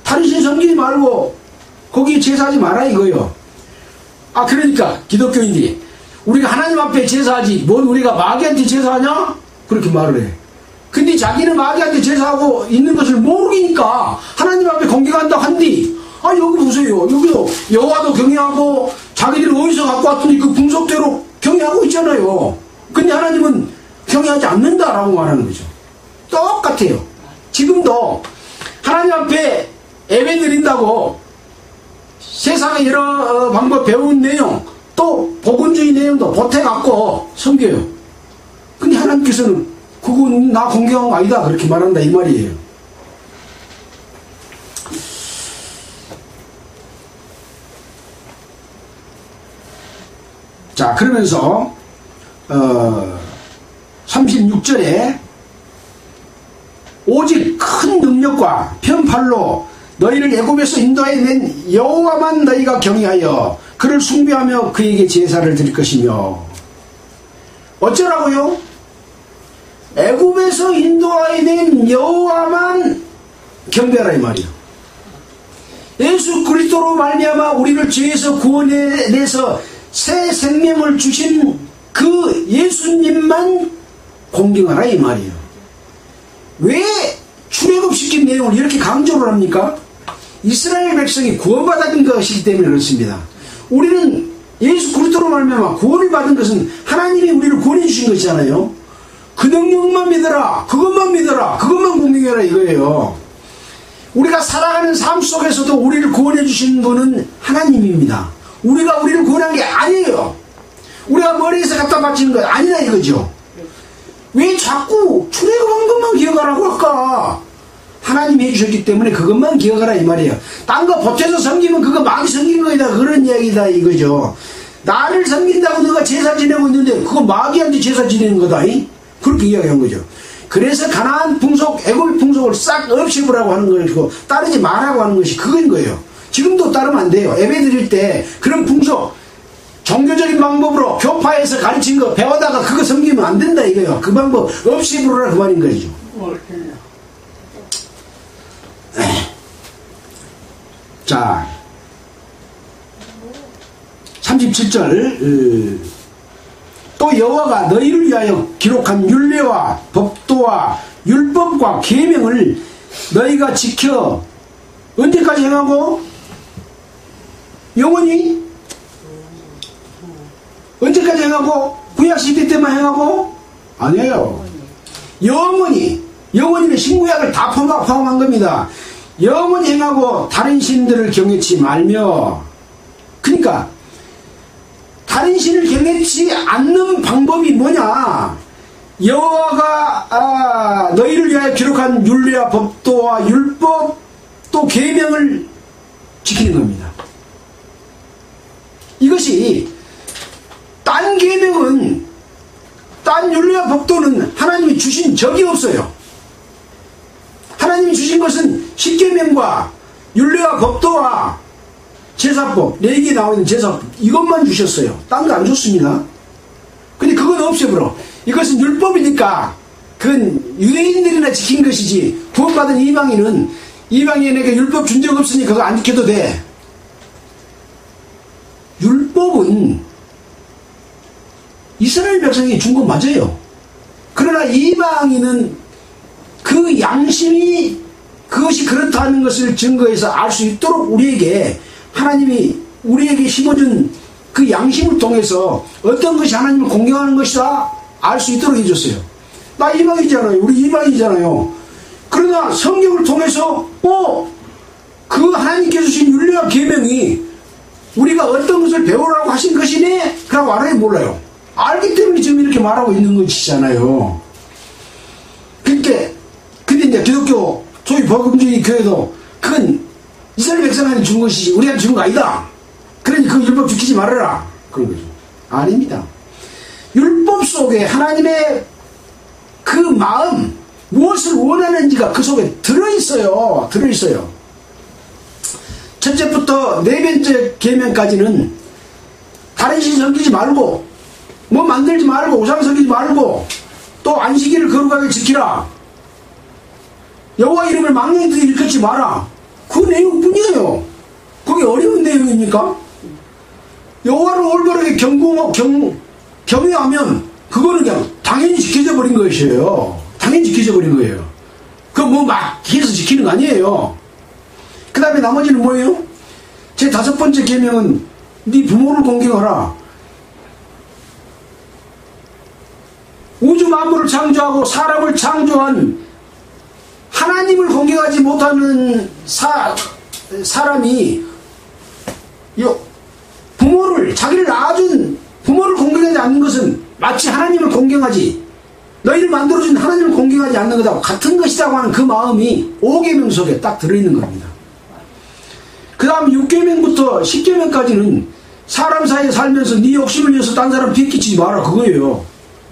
다른 신 섬기지 말고 거기에 제사하지 마라 이거요. 그러니까 기독교인들이 우리가 하나님 앞에 제사하지 뭔 우리가 마귀한테 제사하냐? 그렇게 말을 해. 근데 자기는 마귀한테 제사하고 있는 것을 모르니까 하나님 앞에 공경한다고 한디, 여기 보세요. 여기도 여호와도 경외하고 자기들이 어디서 갖고 왔더니 그 풍속대로 경외하고 있잖아요. 근데 하나님은 경외하지 않는다라고 말하는 거죠. 똑같아요. 지금도 하나님 앞에 예배 드린다고 세상의 여러 방법 배운 내용, 또 복음주의 내용도 보태갖고 섬겨요. 근데 하나님께서는 그건 나 공경한 거 아니다 그렇게 말한다 이 말이에요. 자, 그러면서 36절에 오직 큰 능력과 편팔로 너희를 애굽에서 인도하여 낸 여호와만 너희가 경외하여 그를 숭배하며 그에게 제사를 드릴 것이며, 어쩌라고요? 애굽에서 인도하여 낸 여호와만 경배하라 이 말이요. 예수 그리스도로 말미암아 우리를 죄에서 구원해내서 새 생명을 주신 그 예수님만 공경하라 이 말이에요. 왜 출애굽시킨 내용을 이렇게 강조를 합니까? 이스라엘 백성이 구원받은 것이기 때문에 그렇습니다. 우리는 예수 그리스도로 말미암아 구원을 받은 것은 하나님이 우리를 구원해 주신 것이잖아요. 그 능력만 믿어라, 그것만 믿어라, 그것만 공경해라 이거예요. 우리가 살아가는 삶 속에서도 우리를 구원해 주신 분은 하나님입니다. 우리가 우리를 구원한 게 아니에요. 우리가 머리에서 갖다 바치는 건 아니라 이거죠. 왜 자꾸 출애굽한 것만 기억하라고 할까? 하나님이 해주셨기 때문에 그것만 기억하라 이 말이에요. 딴 거 보태서 섬기면 그거 마귀 섬기는 거이다 그런 이야기다 이거죠. 나를 섬긴다고 너가 제사 지내고 있는데 그거 마귀한테 제사 지내는 거다 그렇게 이야기한 거죠. 그래서 가나안 풍속, 애굽 풍속을 싹 없애보라고 하는 것이고 따르지 말라고 하는 것이 그건 거예요. 지금도 따르면 안 돼요. 예배 드릴 때 그런 풍속, 종교적인 방법으로 교파에서 가르친 거 배워다가 그거 섬기면 안 된다 이거예요. 그 방법 없이 부르라 그 말인 거죠. 자, 37절 또 여호와가 너희를 위하여 기록한 율례와 법도와 율법과 계명을 너희가 지켜 언제까지 행하고 영원히 언제까지 행하고 구약시대 때만 행하고 아니에요. 영원히는 신구약을 다 포함한 겁니다. 영원히 행하고 다른 신들을 경외치 말며, 그러니까 다른 신을 경외치 않는 방법이 뭐냐? 여호와가 너희를 위하여 기록한 율례와 법도와 율법 또 계명을 지키는 겁니다. 이것이 딴 계명은, 딴 율례와 법도는 하나님이 주신 적이 없어요. 하나님이 주신 것은 십계명과 율례와 법도와 제사법, 레위기에 나와 있는 제사법, 이것만 주셨어요. 딴 거 안 줬습니다. 근데 그건 없애버려. 이것은 율법이니까 그건 유대인들이나 지킨 것이지, 구원받은 이방인에게 율법 준 적 없으니 그거 안 지켜도 돼. 율법은 이스라엘 백성이 준 건 맞아요. 그러나 이방인은 그 양심이 그것이 그렇다는 것을 증거해서 알 수 있도록 우리에게 하나님이 우리에게 심어준 그 양심을 통해서 어떤 것이 하나님을 공경하는 것이다 알 수 있도록 해줬어요. 나 이방이잖아요. 우리 이방이잖아요. 그러나 성경을 통해서 그 하나님께서 주신 율례와 계명이 우리가 어떤 것을 배우라고 하신 것이네? 그라고 알아요? 몰라요? 알기 때문에 지금 이렇게 말하고 있는 것이잖아요. 그러니까 근데 이제 기독교 소위 복음주의 교회도 그건 이스라엘 백성한테 준 것이지 우리한테 준 거 아니다. 그러니 그 율법 지키지 말아라. 그런 거죠. 아닙니다. 율법 속에 하나님의 그 마음, 무엇을 원하는지가 그 속에 들어있어요. 들어있어요. 첫째부터 네 번째 계명까지는 다른 신 섬기지 말고, 뭐 만들지 말고, 우상 섬기지 말고, 또 안식일을 거룩하게 지키라. 여호와 이름을 망령되이 일컫지 마라. 그 내용뿐이에요. 그게 어려운 내용입니까? 여호와를 올바르게 경외하면 그거는 그냥 당연히 지켜져 버린 것이에요. 당연히 지켜져 버린 거예요. 그거 뭐 막 해서 지키는 거 아니에요. 그 다음에 나머지는 뭐예요? 제 다섯 번째 계명은 네 부모를 공경하라. 우주 만물을 창조하고 사람을 창조한 하나님을 공경하지 못하는 사람이 부모를, 자기를 낳아준 부모를 공경하지 않는 것은 마치 하나님을 공경하지, 너희를 만들어준 하나님을 공경하지 않는 것하고 같은 것이라고 하는 그 마음이 5계명 속에 딱 들어있는 겁니다. 그 다음 6계명부터 10계명까지는 사람 사이에 살면서 네 욕심을 위해서 딴 사람 비끼치지 마라, 그거예요.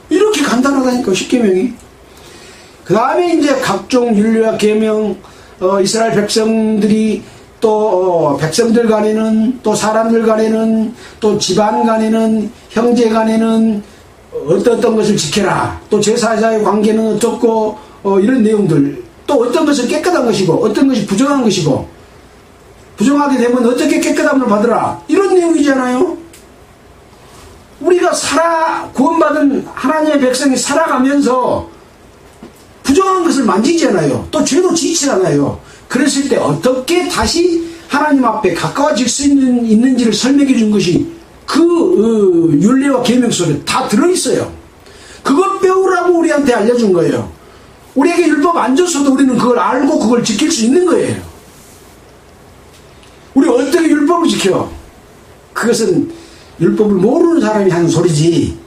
이렇게 간단하다니까 10계명이. 그 다음에 이제 각종 율례와 계명, 이스라엘 백성들이 또 백성들 간에는, 또 사람들 간에는, 또 집안 간에는, 형제 간에는 어떤 것을 지켜라. 또 제사자의 관계는 어떻고, 이런 내용들. 또 어떤 것은 깨끗한 것이고, 어떤 것이 부정한 것이고, 부정하게 되면 어떻게 깨끗함을 받으라. 이런 내용이잖아요. 우리가 구원받은 하나님의 백성이 살아가면서 부정한 것을 만지잖아요. 또 죄도 지지 않아요. 그랬을 때 어떻게 다시 하나님 앞에 가까워질 수 있는지를 설명해 준 것이 그 율례와 계명 속에 다 들어있어요. 그걸 배우라고 우리한테 알려준 거예요. 우리에게 율법 안 줬어도 우리는 그걸 알고 그걸 지킬 수 있는 거예요. 우리 어떻게 율법을 지켜? 그것은 율법을 모르는 사람이 하는 소리지,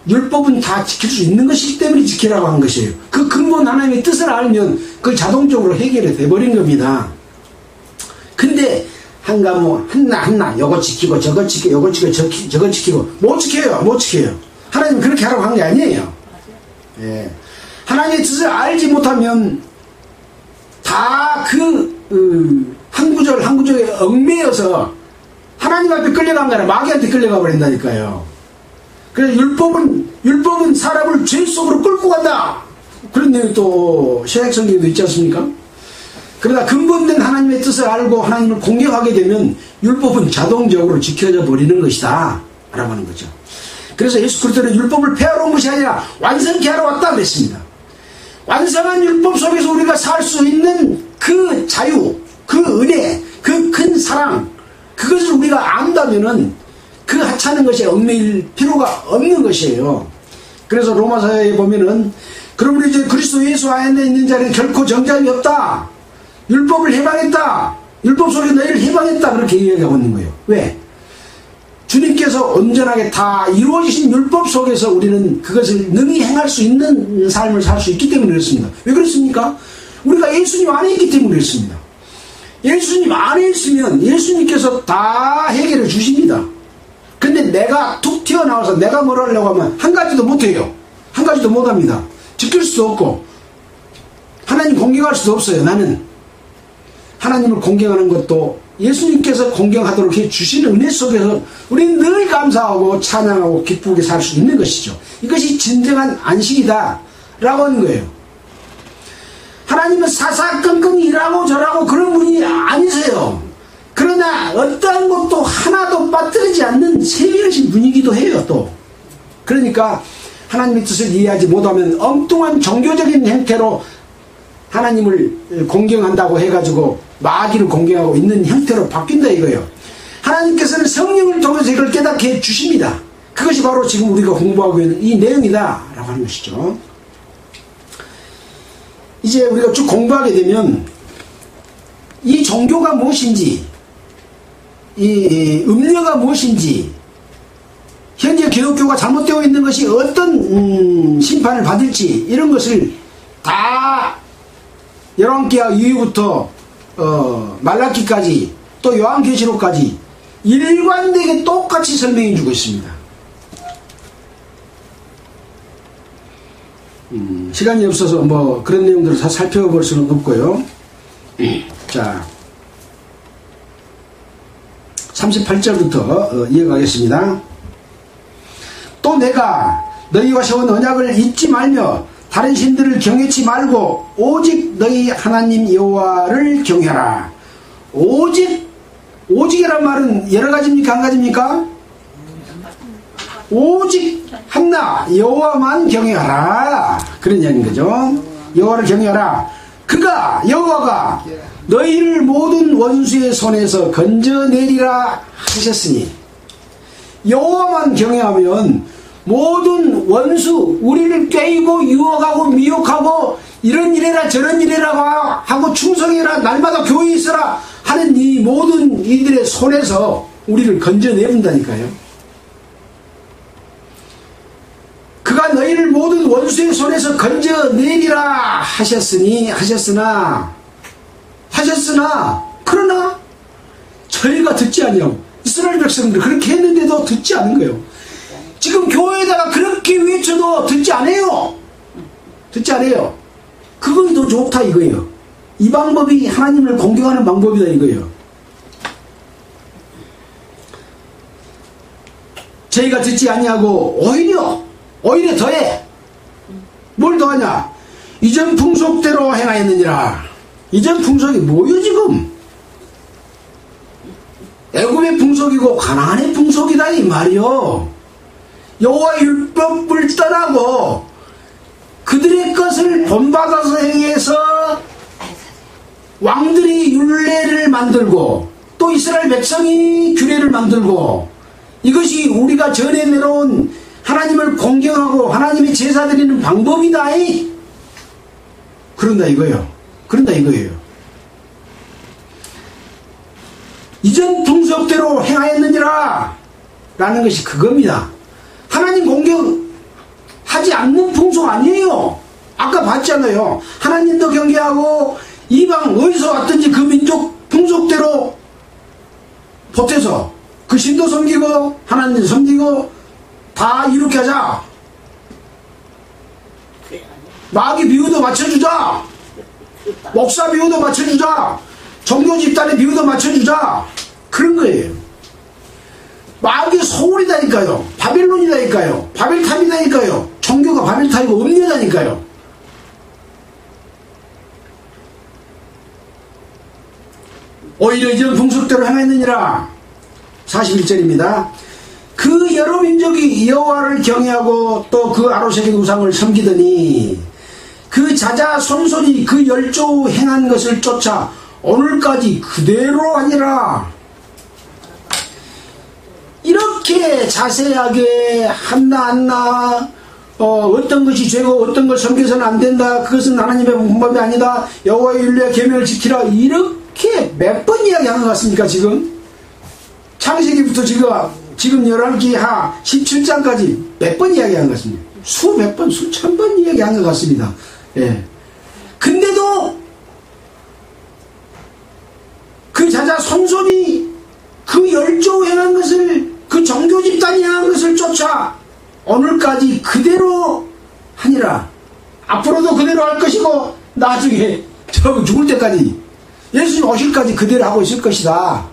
율법은 다 지킬 수 있는 것이기 때문에 지키라고 한 것이에요. 그 근본 하나님의 뜻을 알면 그걸 자동적으로 해결이 돼버린 겁니다. 근데 하나 요거 지키고 저거 지키고 요거 지키고 저거 지키고 못 지켜요. 하나님 그렇게 하라고 한 게 아니에요. 예. 하나님의 뜻을 알지 못하면 다 한 구절 한 구절에 얽매여서 하나님 앞에 끌려간 거 아니라 마귀한테 끌려가 버린다니까요. 그래서 율법은 사람을 죄 속으로 끌고 간다. 그런 내용이 또 신약성경에도 있지 않습니까? 그러나 근본된 하나님의 뜻을 알고 하나님을 공경하게 되면 율법은 자동적으로 지켜져 버리는 것이다 라고 하는 거죠. 그래서 예수 그리스도는 율법을 폐하러 온 것이 아니라 완성케 하러 왔다 그랬습니다. 완성한 율법 속에서 우리가 살 수 있는 그 자유, 그 은혜, 그 큰 사랑, 그것을 우리가 안다면은 그 하찮은 것에 얽매일 필요가 없는 것이에요. 그래서 로마서에 보면은 그러므로 이제 그리스도 예수 안에 있는 자는 결코 정죄함이 없다. 율법을 해방했다. 율법 속에 너희를 해방했다. 그렇게 이야기하고 있는 거예요. 왜? 주님께서 온전하게 다 이루어지신 율법 속에서 우리는 그것을 능히 행할 수 있는 삶을 살 수 있기 때문에 그렇습니다. 왜 그렇습니까? 우리가 예수님 안에 있기 때문에 그렇습니다. 예수님 안에 있으면 예수님께서 다 해결해 주십니다. 근데 내가 툭 튀어나와서 내가 뭘 하려고 하면 한 가지도 못해요. 한 가지도 못합니다. 지킬 수도 없고 하나님 공경할 수도 없어요. 나는 하나님을 공경하는 것도 예수님께서 공경하도록 해주시는 은혜 속에서 우리는 늘 감사하고 찬양하고 기쁘게 살 수 있는 것이죠. 이것이 진정한 안식이다 라고 하는 거예요. 하나님은 사사건건 일하고 저라고 그런 분이 아니세요. 그러나 어떠한 것도 하나도 빠뜨리지 않는 세밀하신 분이기도 해요. 또 그러니까 하나님의 뜻을 이해하지 못하면 엉뚱한 종교적인 형태로 하나님을 공경한다고 해가지고 마귀를 공경하고 있는 형태로 바뀐다 이거예요. 하나님께서는 성령을 통해서 이걸 깨닫게 해주십니다. 그것이 바로 지금 우리가 공부하고 있는 이 내용이다 라고 하는 것이죠. 이제 우리가 쭉 공부하게 되면 이 종교가 무엇인지, 이 음료가 무엇인지, 현재 기독교가 잘못되어 있는 것이 어떤 심판을 받을지 이런 것을 다 열왕기하 이후부터 말라기까지 또 요한계시록까지 일관되게 똑같이 설명해 주고 있습니다. 시간이 없어서 뭐 그런 내용들을 다 살펴볼 수는 없고요. 자, 38절부터 이어가겠습니다. 또 내가 너희와 세운 언약을 잊지 말며 다른 신들을 경외치 말고 오직 너희 하나님 여호와를 경외하라. 오직이란 말은 여러 가지입니까? 한 가지입니까? 오직 하나 여호와만 경외하라. 그런 이야기인 거죠. 여호와를 경외하라. 그가 여호와가 너희를 모든 원수의 손에서 건져내리라 하셨으니, 여호와만 경외하면 모든 원수, 우리를 꾀이고 유혹하고 미혹하고 이런 일해라 저런 일해라 하고 충성해라 날마다 교회에 있어라 하는 이 모든 이들의 손에서 우리를 건져내린다니까요. 그가 너희를 모든 원수의 손에서 건져내리라 하셨으나 그러나 저희가 듣지 않냐고. 이스라엘 백성들 그렇게 했는데도 듣지 않은 거예요. 지금 교회에다가 그렇게 외쳐도 듣지 않아요. 그것이 더 좋다 이거예요. 이 방법이 하나님을 공경하는 방법이다 이거예요. 저희가 듣지 아니하고 오히려 더해. 뭘 더하냐? 이전 풍속대로 행하였느니라. 이전 풍속이 뭐요 지금? 애굽의 풍속이고 가나안의 풍속이다 이 말이요. 여호와 율법을 떠나고 그들의 것을 본받아서 행해서 왕들이 율례를 만들고 또 이스라엘 백성이 규례를 만들고, 이것이 우리가 전해 내려온 하나님을 공경하고 하나님의 제사 드리는 방법이다. 그런다 이거예요. 이전 풍속대로 행하였느니라 라는 것이 그겁니다. 하나님 공경하지 않는 풍속 아니에요. 아까 봤잖아요. 하나님도 경계하고 이방 어디서 왔든지 그 민족 풍속대로 보태서 그 신도 섬기고 하나님 섬기고 다 이렇게 하자. 마귀 비유도 맞춰주자. 목사 비유도 맞춰주자. 종교 집단의 비유도 맞춰주자. 그런 거예요. 마귀 소울이다니까요. 바벨론이다니까요. 바벨탑이다니까요. 종교가 바벨탑이고 음료다니까요. 오히려 이전 풍속대로 행했느니라. 41절입니다. 그 여러 민족이 여호와를 경외하고 또 그 아로새긴 우상을 섬기더니 그 자자 손손이 그 열조 행한 것을 쫓아 오늘까지 그대로 하니라. 이렇게 자세하게 하나 어떤 것이 죄고 어떤 걸 섬겨서는 안 된다, 그것은 하나님의 본법이 아니다, 여호와의 율례와 계명을 지키라, 이렇게 몇 번 이야기한 것 같습니까? 지금 창세기부터 지금 열왕기하 17장까지 몇 번 이야기한 것 같습니다. 수백 번, 수천 번 이야기한 것 같습니다. 예. 근데도 그 자자 손손이 그 열조 행한 것을 그 종교 집단 조차 오늘까지 그대로 하니라. 앞으로도 그대로 할 것이고 나중에 저 죽을 때까지 예수님 오실까지 그대로 하고 있을 것이다.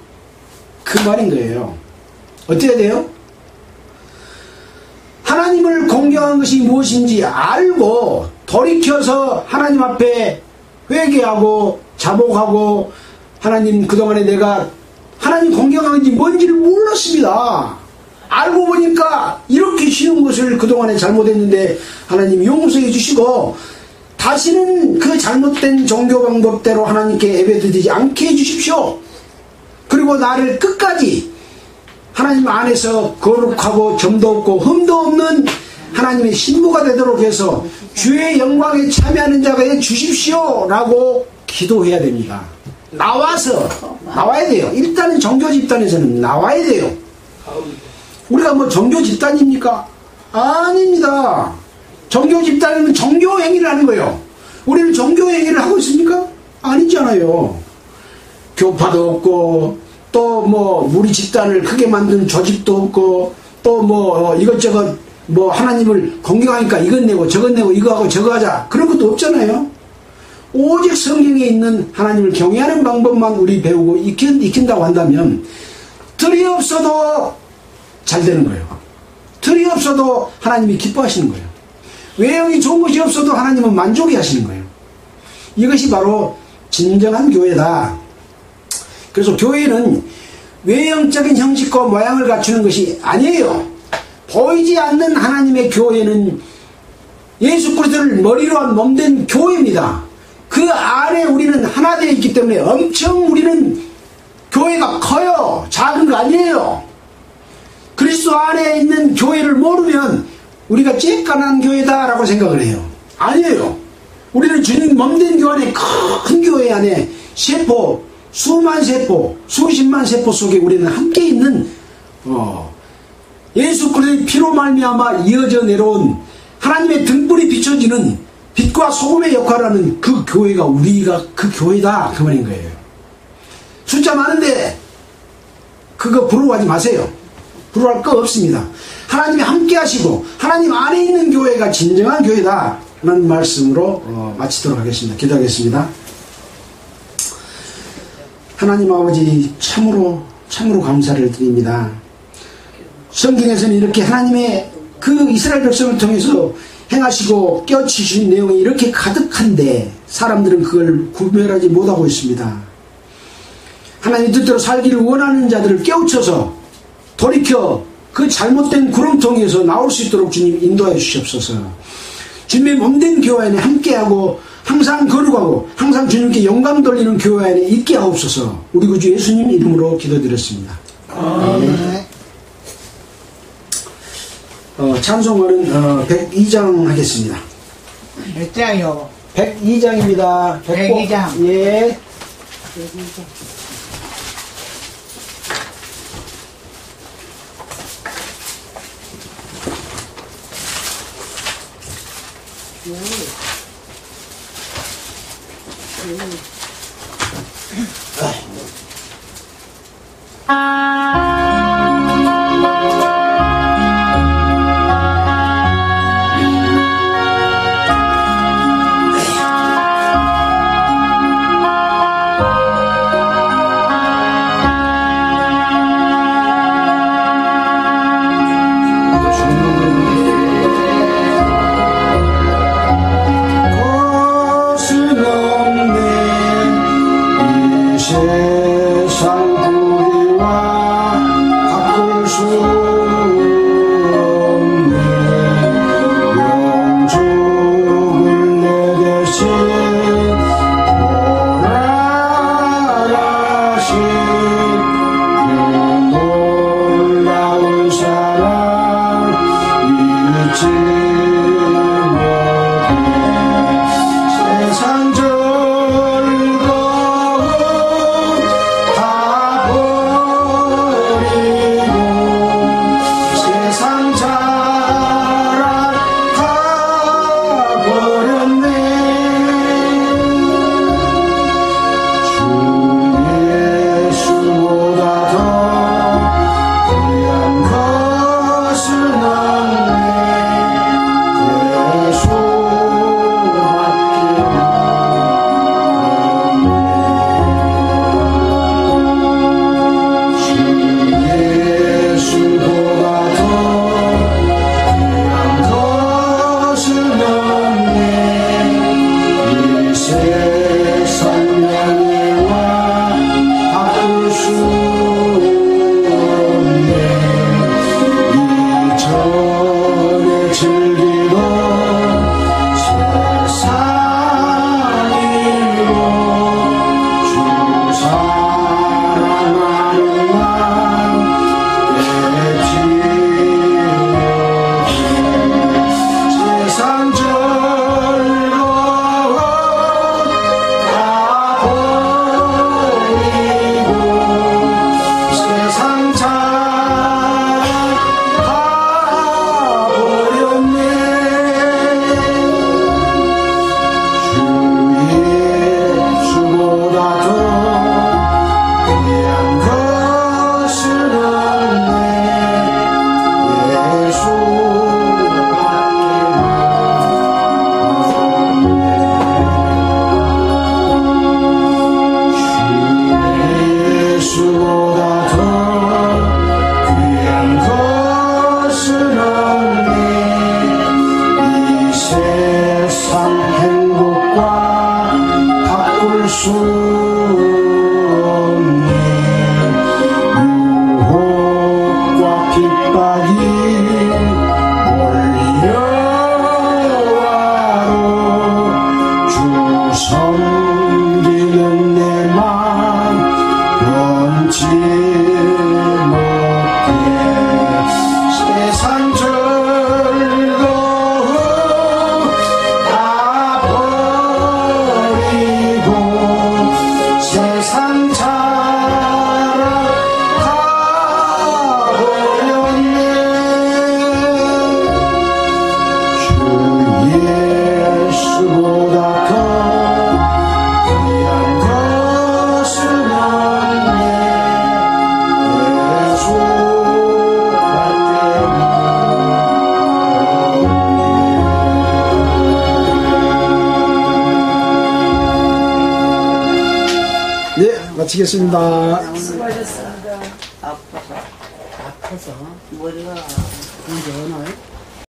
그 말인 거예요. 어떻게 돼요? 하나님을 공경한 것이 무엇인지 알고 돌이켜서 하나님 앞에 회개하고 자복하고 하나님 그동안에 내가 하나님 공경한 것이 뭔지를 몰랐습니다. 알고 보니까 이렇게 쉬운 것을 그동안에 잘못했는데 하나님 용서해 주시고 다시는 그 잘못된 종교 방법대로 하나님께 예배드리지 않게 해주십시오. 그리고 나를 끝까지 하나님 안에서 거룩하고 점도 없고 흠도 없는 하나님의 신부가 되도록 해서 주의 영광에 참여하는 자가 해 주십시오 라고 기도해야 됩니다. 나와야 돼요. 일단은 종교 집단에서는 나와야 돼요. 우리가 뭐 종교 집단입니까? 아닙니다. 종교 집단은 종교 행위를 하는 거예요. 우리는 종교 행위를 하고 있습니까? 아니잖아요. 교파도 없고 또 뭐 우리 집단을 크게 만든 조직도 없고 또 뭐 이것저것 뭐 하나님을 공경하니까 이것 내고 저것 내고 이거 하고 저거 하자 그런 것도 없잖아요. 오직 성경에 있는 하나님을 경외하는 방법만 우리 배우고 익힌다고 한다면 틀이 없어도 잘 되는 거예요. 틀이 없어도 하나님이 기뻐하시는 거예요. 외형이 좋은 것이 없어도 하나님은 만족해 하시는 거예요. 이것이 바로 진정한 교회다. 그래서 교회는 외형적인 형식과 모양을 갖추는 것이 아니에요. 보이지 않는 하나님의 교회는 예수 그리스도를 머리로 한 몸된 교회입니다. 그 안에 우리는 하나 되어 있기 때문에 엄청 우리는 교회가 커요. 작은 거 아니에요. 그리스도 안에 있는 교회를 모르면 우리가 쬐깐한 교회다라고 생각을 해요. 아니에요. 우리는 주님 몸된 교회 안에 큰 교회 안에 세포, 수만 세포, 수십만 세포 속에 우리는 함께 있는 예수 그리스도의 피로 말미암아 이어져 내려온 하나님의 등불이 비춰지는 빛과 소금의 역할을 하는 그 교회가 우리가 그 교회다 그 말인 거예요. 숫자 많은데 그거 부러워하지 마세요. 부러워할 거 없습니다. 하나님이 함께 하시고 하나님 안에 있는 교회가 진정한 교회다 라는 말씀으로 마치도록 하겠습니다. 기도하겠습니다. 하나님 아버지 참으로 감사를 드립니다. 성경에서는 이렇게 하나님의 그 이스라엘 백성을 통해서 행하시고 깨우치신 내용이 이렇게 가득한데 사람들은 그걸 구별하지 못하고 있습니다. 하나님 뜻대로 살기를 원하는 자들을 깨우쳐서 돌이켜 그 잘못된 구렁텅이에서 나올 수 있도록 주님 인도하여 주시옵소서. 주님의 몸된 교회 안에 함께하고 항상 거룩하고 항상 주님께 영광 돌리는 교회 안에 있게 하옵소서. 우리 구주 예수님 이름으로 기도드렸습니다. 찬송어는 102장 하겠습니다. 몇 장이요? 102장입니다. 102장. 예. 102장. 세상 구리와 마치겠습니다. 수고하셨습니다. 아파서 머리가 이제 오늘